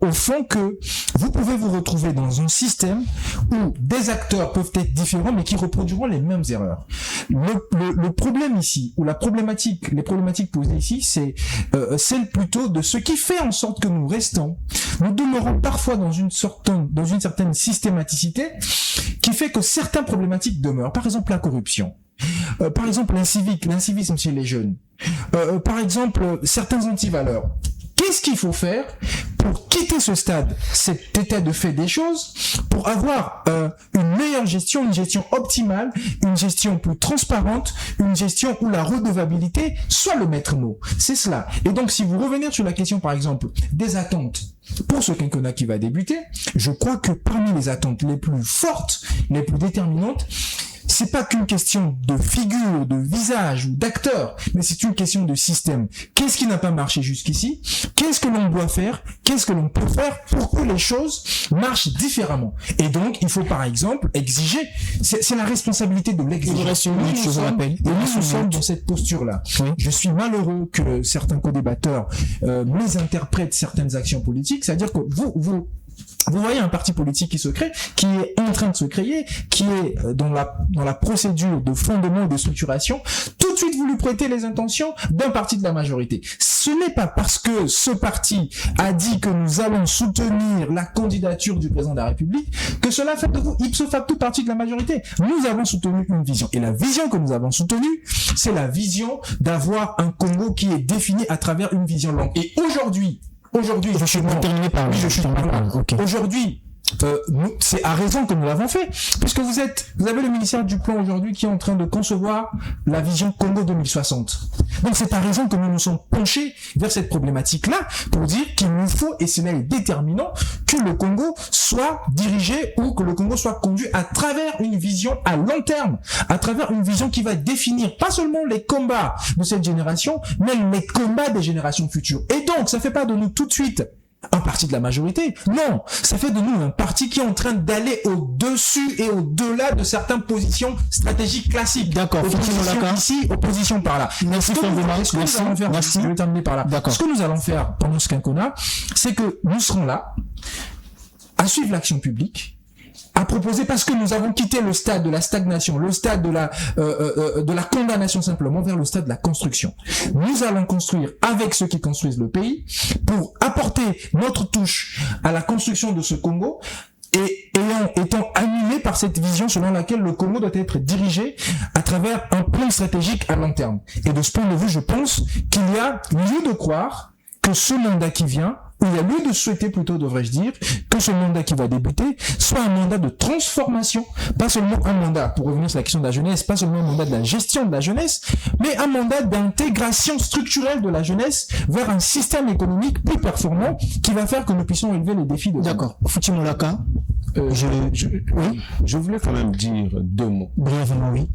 au fond que vous pouvez vous retrouver dans un système où des acteurs peuvent être différents mais qui reproduiront les mêmes erreurs. Le problème ici, ou les problématiques posées ici, c'est celle plutôt de ce qui fait en sorte que nous demeurons parfois dans une certaine systématicité qui fait que certaines problématiques demeurent. Par exemple, la corruption. Par exemple, l'incivisme chez les jeunes. Par exemple, certains antivaleurs. Qu'est-ce qu'il faut faire pour quitter ce stade, cet état de fait des choses, pour avoir une meilleure gestion, une gestion optimale, une gestion plus transparente, une gestion où la redevabilité soit le maître mot. C'est cela. Et donc, si vous revenez sur la question, par exemple, des attentes pour ce quinquennat qui va débuter, je crois que parmi les attentes les plus fortes, les plus déterminantes, c'est pas qu'une question de figure, de visage ou d'acteur, mais c'est une question de système. Qu'est-ce qui n'a pas marché jusqu'ici? Qu'est-ce que l'on doit faire? Qu'est-ce que l'on peut faire pour que les choses marchent différemment? Et donc, il faut par exemple exiger, c'est la responsabilité de l'exigence. Il reste une minute, je vous rappelle. Nous sommes dans cette posture-là. Oui. Je suis malheureux que certains co-débatteurs mésinterprètent certaines actions politiques, c'est-à-dire que vous voyez un parti politique qui se crée, qui est en train de se créer, qui est dans la procédure de fondement et de structuration. Tout de suite, vous lui prêtez les intentions d'un parti de la majorité. Ce n'est pas parce que ce parti a dit que nous allons soutenir la candidature du président de la République que cela fait de vous ipso facto partie de la majorité. Nous avons soutenu une vision. Et la vision que nous avons soutenue, c'est la vision d'avoir un Congo qui est défini à travers une vision longue. Et aujourd'hui, je suis terminé par là. Oui, je suis terminé par là. Okay. Aujourd'hui, c'est à raison que nous l'avons fait, puisque vous avez le ministère du Plan aujourd'hui qui est en train de concevoir la vision Congo 2060. Donc c'est à raison que nous nous sommes penchés vers cette problématique-là pour dire qu'il nous faut, et c'est là déterminant, que le Congo soit dirigé ou que le Congo soit conduit à travers une vision à long terme, à travers une vision qui va définir pas seulement les combats de cette génération, mais les combats des générations futures. Et donc, ça fait pas de nous tout de suite un parti de la majorité. Non, ça fait de nous un parti qui est en train d'aller au-dessus et au-delà de certaines positions stratégiques classiques. D'accord. Opposition ici, opposition par là. Merci. Je vais terminer par là. D'accord. Ce que nous allons faire pendant ce quinquennat, c'est que nous serons là à suivre l'action publique, à proposer, parce que nous avons quitté le stade de la stagnation, le stade de la condamnation simplement, vers le stade de la construction. Nous allons construire avec ceux qui construisent le pays pour apporter notre touche à la construction de ce Congo, et étant animé par cette vision selon laquelle le Congo doit être dirigé à travers un plan stratégique à long terme. Et de ce point de vue, je pense qu'il y a lieu de croire que ce mandat qui vient, il y a lieu de souhaiter plutôt, devrais-je dire, que ce mandat qui va débuter soit un mandat de transformation, pas seulement un mandat, pour revenir sur la question de la jeunesse, pas seulement un mandat de la gestion de la jeunesse, mais un mandat d'intégration structurelle de la jeunesse vers un système économique plus performant qui va faire que nous puissions élever les défis de... D'accord. Fouti Molaka. Oui. Je voulais quand même dire deux mots. Brièvement, oui.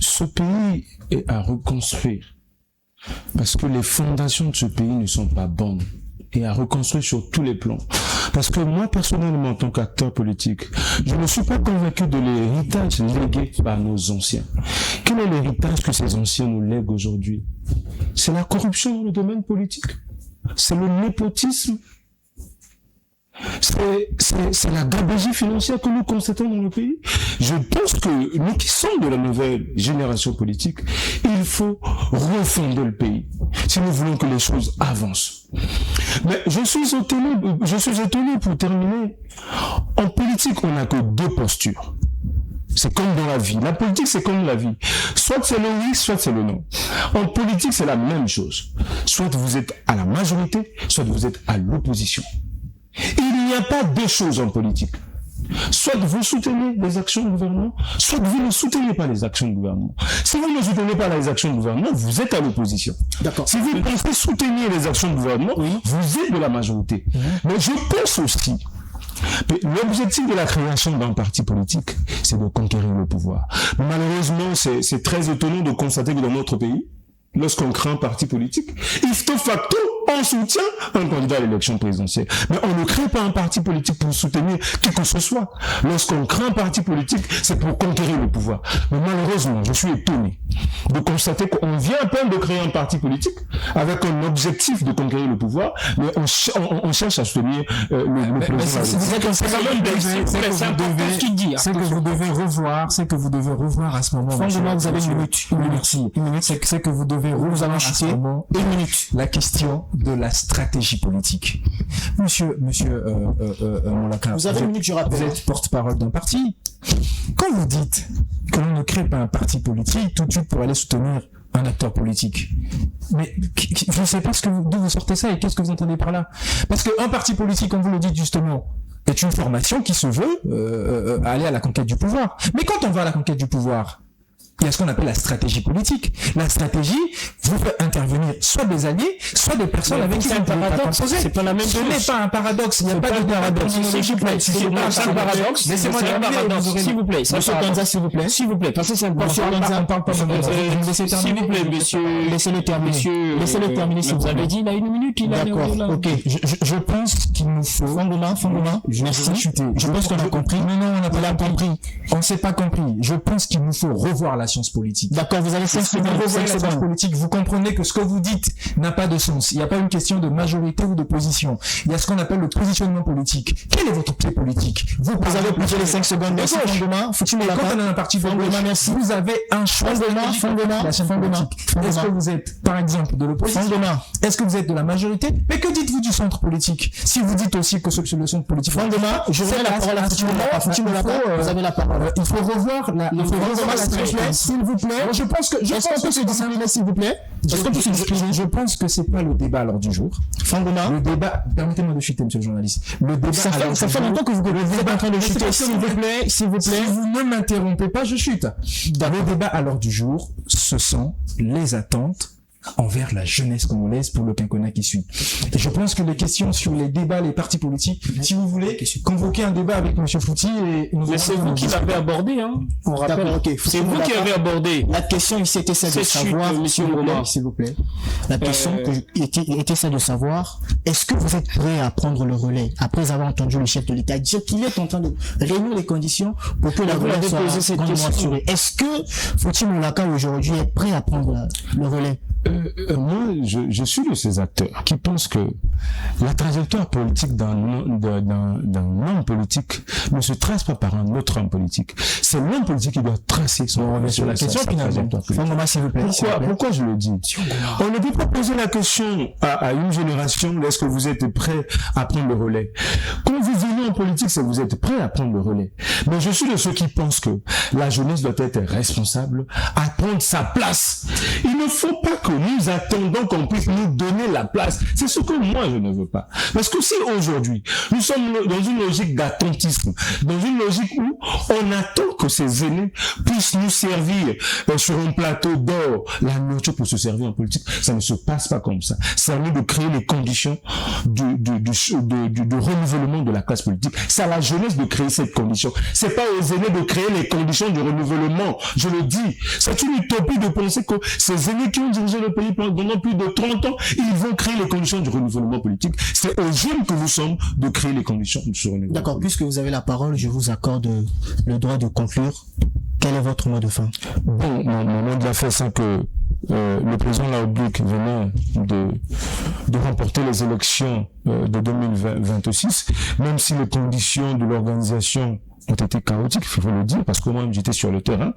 Ce pays est à reconstruire parce que les fondations de ce pays ne sont pas bonnes, et à reconstruire sur tous les plans. Parce que moi, personnellement, en tant qu'acteur politique, je ne suis pas convaincu de l'héritage légué par nos anciens. Quel est l'héritage que ces anciens nous lèguent aujourd'hui? C'est la corruption dans le domaine politique. C'est le népotisme. C'est la gabegie financière que nous constatons dans le pays. Je pense que nous qui sommes de la nouvelle génération politique, il faut refonder le pays si nous voulons que les choses avancent. Mais je suis étonné pour terminer. En politique, on n'a que deux postures. C'est comme dans la vie. La politique, c'est comme la vie. Soit c'est le oui, soit c'est le non. En politique, c'est la même chose. Soit vous êtes à la majorité, soit vous êtes à l'opposition. Il n'y a pas deux choses en politique. Soit vous soutenez les actions du gouvernement, soit vous ne soutenez pas les actions du gouvernement. Si vous ne soutenez pas les actions du gouvernement, vous êtes à l'opposition. D'accord. Si vous pensez soutenir les actions du gouvernement, vous êtes de la majorité. Mais je pense aussi que l'objectif de la création d'un parti politique, c'est de conquérir le pouvoir. Malheureusement, c'est très étonnant de constater que dans notre pays, lorsqu'on crée un parti politique, ipso facto, on soutient un candidat à l'élection présidentielle. Mais on ne crée pas un parti politique pour soutenir qui que ce soit. Lorsqu'on crée un parti politique, c'est pour conquérir le pouvoir. Mais malheureusement, je suis étonné de constater qu'on vient à peine de créer un parti politique avec un objectif de conquérir le pouvoir, mais on cherche à soutenir le président. C'est que vous devez revoir à ce moment. Vous avez une minute. C'est que vous devez revoir à ce moment la question de la stratégie politique. Monsieur Molaka, vous avez une minute, je rappelle. Vous êtes porte-parole d'un parti. Quand vous dites que l'on ne crée pas un parti politique tout de suite pour aller soutenir un acteur politique, mais je ne sais pas d'où vous sortez ça et qu'est-ce que vous entendez par là? Parce qu'un parti politique, comme vous le dites justement, est une formation qui se veut aller à la conquête du pouvoir. Mais quand on va à la conquête du pouvoir, il y a ce qu'on appelle la stratégie politique. La stratégie vous fait intervenir soit des alliés, soit des personnes avec qui c'est un paradoxe. C'est pas la même chose. Ce n'est pas un paradoxe. Il n'y a pas de paradoxe. S'il vous plaît, c'est un paradoxe. Laissez-moi terminer. S'il vous plaît, Monsieur Kanza, s'il vous plaît. S'il vous plaît, parce que c'est un Monsieur Kanza, s'il vous plaît, monsieur, laissez-le terminer. Laissez-le terminer, s'il vous vous plaît. avez dit, il a une minute, il a D'accord, ok. Je pense qu'il nous faut... Fangoma, merci. Je pense qu'on a compris. Non, on n'a pas compris. On ne s'est pas compris. Je pense qu'il nous faut revoir la science politique. D'accord, vous avez 5 secondes. Revoir la science politique. Vous comprenez que ce que vous dites n'a pas de sens. Il n'y a pas une question de majorité ou de position. Il y a ce qu'on appelle le positionnement politique. Quel est votre pied politique? Vous avez plutôt les 5 secondes. Merci, Fangoma. Quand on a un parti Fangoma, merci. Vous avez un choix. Fangoma. Est-ce que vous êtes, par exemple, de l'opposition? Est-ce que vous êtes de la majorité? Mais que dites-vous du centre politique? Si vous dites aussi que le centre politique... Fangoma, je vous donne la parole à vous avez la parole. Il faut revoir la s'il vous plaît. Je pense que se discipliner, s'il vous plaît. Je pense que c'est pas le débat à l'heure du jour. Fangoma. Le débat, permettez-moi de chuter, monsieur le journaliste. Le débat ça fait longtemps que vous êtes en train de chuter. S'il vous plaît. Si vous ne m'interrompez pas, je chute. Le débat à l'heure du jour, ce sont les attentes envers la jeunesse congolaise pour le quinquennat qui suit. Et je pense que les questions sur les débats, les partis politiques, si vous voulez, convoquer un débat avec monsieur Fouti et nous... Mais c'est vous qui l'avez abordé, hein. On rappelle. C'est vous qui avez abordé. La question ici était celle de savoir, monsieur Ngoma, s'il vous plaît. La question était celle de savoir, est-ce que vous êtes prêt à prendre le relais après avoir entendu le chef de l'État dire qu'il est en train de réunir les conditions pour que la relais soit grandement assurée? Est-ce que Fouti Moulaka aujourd'hui est prêt à prendre le relais? Moi, je suis de ces acteurs qui pensent que la trajectoire politique d'un homme politique ne se trace pas par un autre homme politique. C'est l'homme politique qui doit tracer son sur la question finalement. S'il vous plaît. Pourquoi je le dis? On ne peut pas poser la question à une génération, est-ce que vous êtes prêt à prendre le relais? Quand vous venez en politique, c'est que vous êtes prêt à prendre le relais. Mais je suis de ceux qui pensent que la jeunesse doit être responsable à prendre sa place. Il ne faut pas que nous attendons qu'on puisse nous donner la place. C'est ce que moi je ne veux pas. Parce que si aujourd'hui, nous sommes dans une logique d'attentisme, dans une logique où on attend que ces aînés puissent nous servir sur un plateau d'or, la nourriture pour se servir en politique, ça ne se passe pas comme ça. C'est à nous de créer les conditions du renouvellement de la classe politique. C'est à la jeunesse de créer cette condition. C'est pas aux aînés de créer les conditions du renouvellement. Je le dis. C'est une utopie de penser que ces aînés qui ont dirigé le pays pendant plus de 30 ans, ils vont créer les conditions du renouvellement politique. C'est aux jeunes que nous sommes de créer les conditions de ce renouvellement. D'accord, puisque vous avez la parole, je vous accorde le droit de conclure. Quel est votre mot de fin? Bon, mon mot de la fin, c'est que le président de la République venait de remporter les élections de 2026, même si les conditions de l'organisation ont été chaotiques, il faut le dire, parce que moi-même j'étais sur le terrain.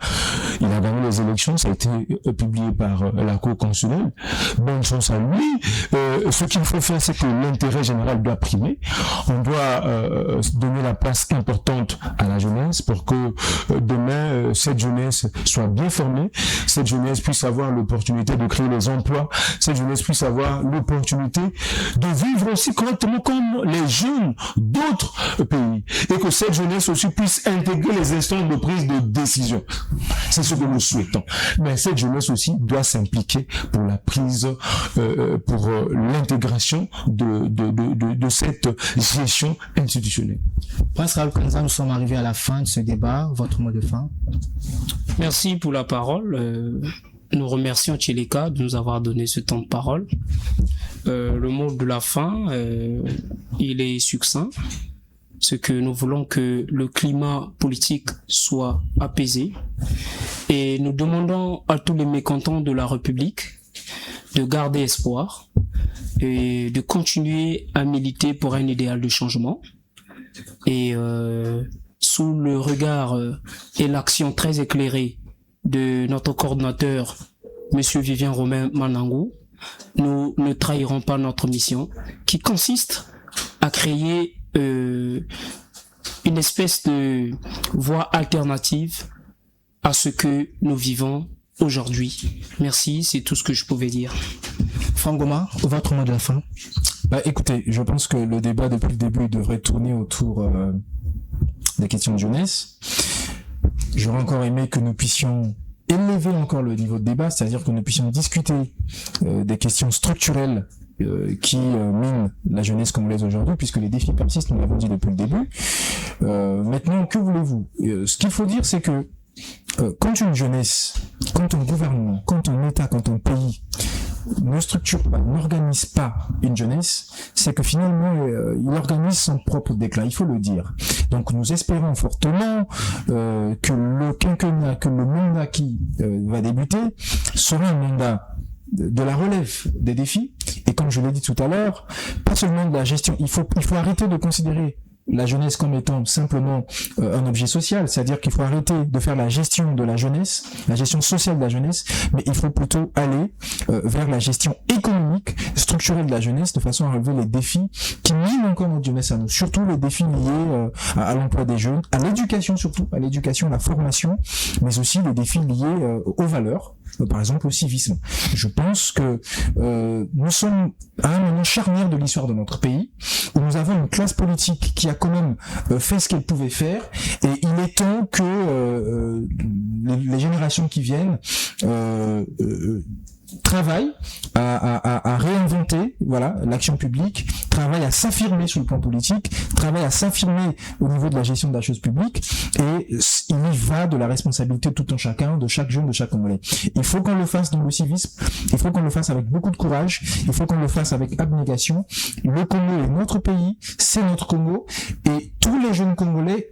Il a gagné les élections, ça a été publié par la Cour constitutionnelle. Bonne chance à lui. Ce qu'il faut faire, c'est que l'intérêt général doit primer. On doit donner la place importante à la jeunesse pour que demain, cette jeunesse soit bien formée, cette jeunesse puisse avoir l'opportunité de créer les emplois, cette jeunesse puisse avoir l'opportunité de vivre aussi correctement comme les jeunes d'autres pays, et que cette jeunesse aussi puisse intégrer les instances de prise de décision. C'est ce que nous souhaitons. Mais cette jeunesse aussi doit s'impliquer pour la prise, pour l'intégration de cette gestion institutionnelle. Prince Raoul Kanza, nous sommes arrivés à la fin de ce débat. Votre mot de fin? Merci pour la parole. Nous remercions Tcheleka de nous avoir donné ce temps de parole. Le mot de la fin, il est succinct. C'est que nous voulons que le climat politique soit apaisé et nous demandons à tous les mécontents de la République de garder espoir et de continuer à militer pour un idéal de changement. Et sous le regard et l'action très éclairée de notre coordinateur, Monsieur Vivien Romain Manangou, nous ne trahirons pas notre mission qui consiste à créer une espèce de voie alternative à ce que nous vivons aujourd'hui. Merci, c'est tout ce que je pouvais dire. Fangoma, votre mot de la fin? Écoutez, je pense que le débat depuis le début devrait tourner autour des questions de jeunesse. J'aurais encore aimé que nous puissions élever encore le niveau de débat, c'est-à-dire que nous puissions discuter des questions structurelles qui minent la jeunesse congolaise aujourd'hui, puisque les défis persistent, nous l'avons dit depuis le début. Maintenant, que voulez-vous? Ce qu'il faut dire, c'est que quand une jeunesse, quand un gouvernement, quand un État, quand un pays ne structure pas, n'organise pas une jeunesse, c'est que finalement il organise son propre déclin, il faut le dire. Donc nous espérons fortement que le quinquennat, que le mandat qui va débuter sera un mandat de la relève des défis, et comme je l'ai dit tout à l'heure, pas seulement de la gestion, il faut arrêter de considérer la jeunesse comme étant simplement un objet social, c'est-à-dire qu'il faut arrêter de faire la gestion de la jeunesse, la gestion sociale de la jeunesse, mais il faut plutôt aller vers la gestion économique, structurelle de la jeunesse, de façon à relever les défis qui minent encore notre jeunesse à nous, surtout les défis liés à l'emploi des jeunes, à l'éducation surtout, à l'éducation, à la formation, mais aussi les défis liés aux valeurs, par exemple au civisme. Je pense que nous sommes à un moment charnière de l'histoire de notre pays, où nous avons une classe politique qui a quand même fait ce qu'elle pouvait faire, et il est temps que les générations qui viennent travaillent à réinventer l'action publique, travaillent à s'affirmer sur le plan politique, travaillent à s'affirmer au niveau de la gestion de la chose publique, et il y va de la responsabilité de tout un chacun, de chaque jeune, de chaque Congolais. Il faut qu'on le fasse dans le civisme, il faut qu'on le fasse avec beaucoup de courage, il faut qu'on le fasse avec abnégation. Le Congo est notre pays, c'est notre Congo, et tous les jeunes Congolais,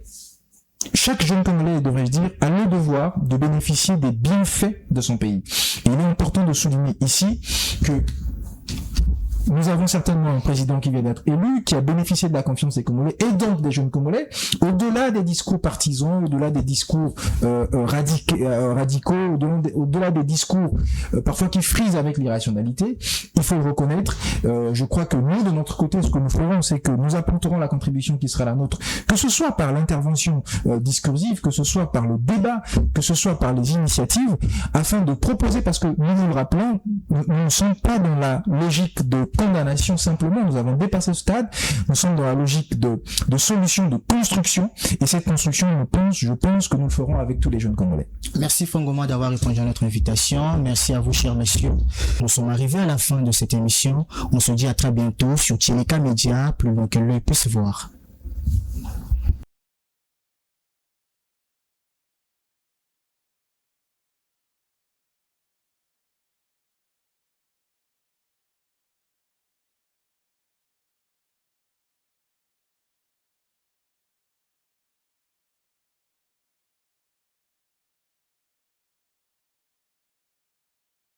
chaque jeune Congolais, devrais-je dire, a le devoir de bénéficier des bienfaits de son pays. Et il est important de souligner ici que nous avons certainement un président qui vient d'être élu, qui a bénéficié de la confiance des Congolais et donc des jeunes Congolais, au-delà des discours partisans, au-delà des discours radicaux, au-delà des discours parfois qui frisent avec l'irrationalité. Il faut le reconnaître. Je crois que nous, de notre côté, ce que nous ferons, c'est que nous apporterons la contribution qui sera la nôtre, que ce soit par l'intervention discursive, que ce soit par le débat, que ce soit par les initiatives, afin de proposer, parce que nous le rappelons, nous ne sommes pas dans la logique de condamnation simplement, nous avons dépassé ce stade, nous sommes dans la logique de solution, de construction, et cette construction, je pense que nous le ferons avec tous les jeunes Congolais. Merci Fangoma d'avoir répondu à notre invitation, merci à vous chers messieurs. Nous sommes arrivés à la fin de cette émission, on se dit à très bientôt sur Tchénika Média, plus loin que l'œil puisse voir.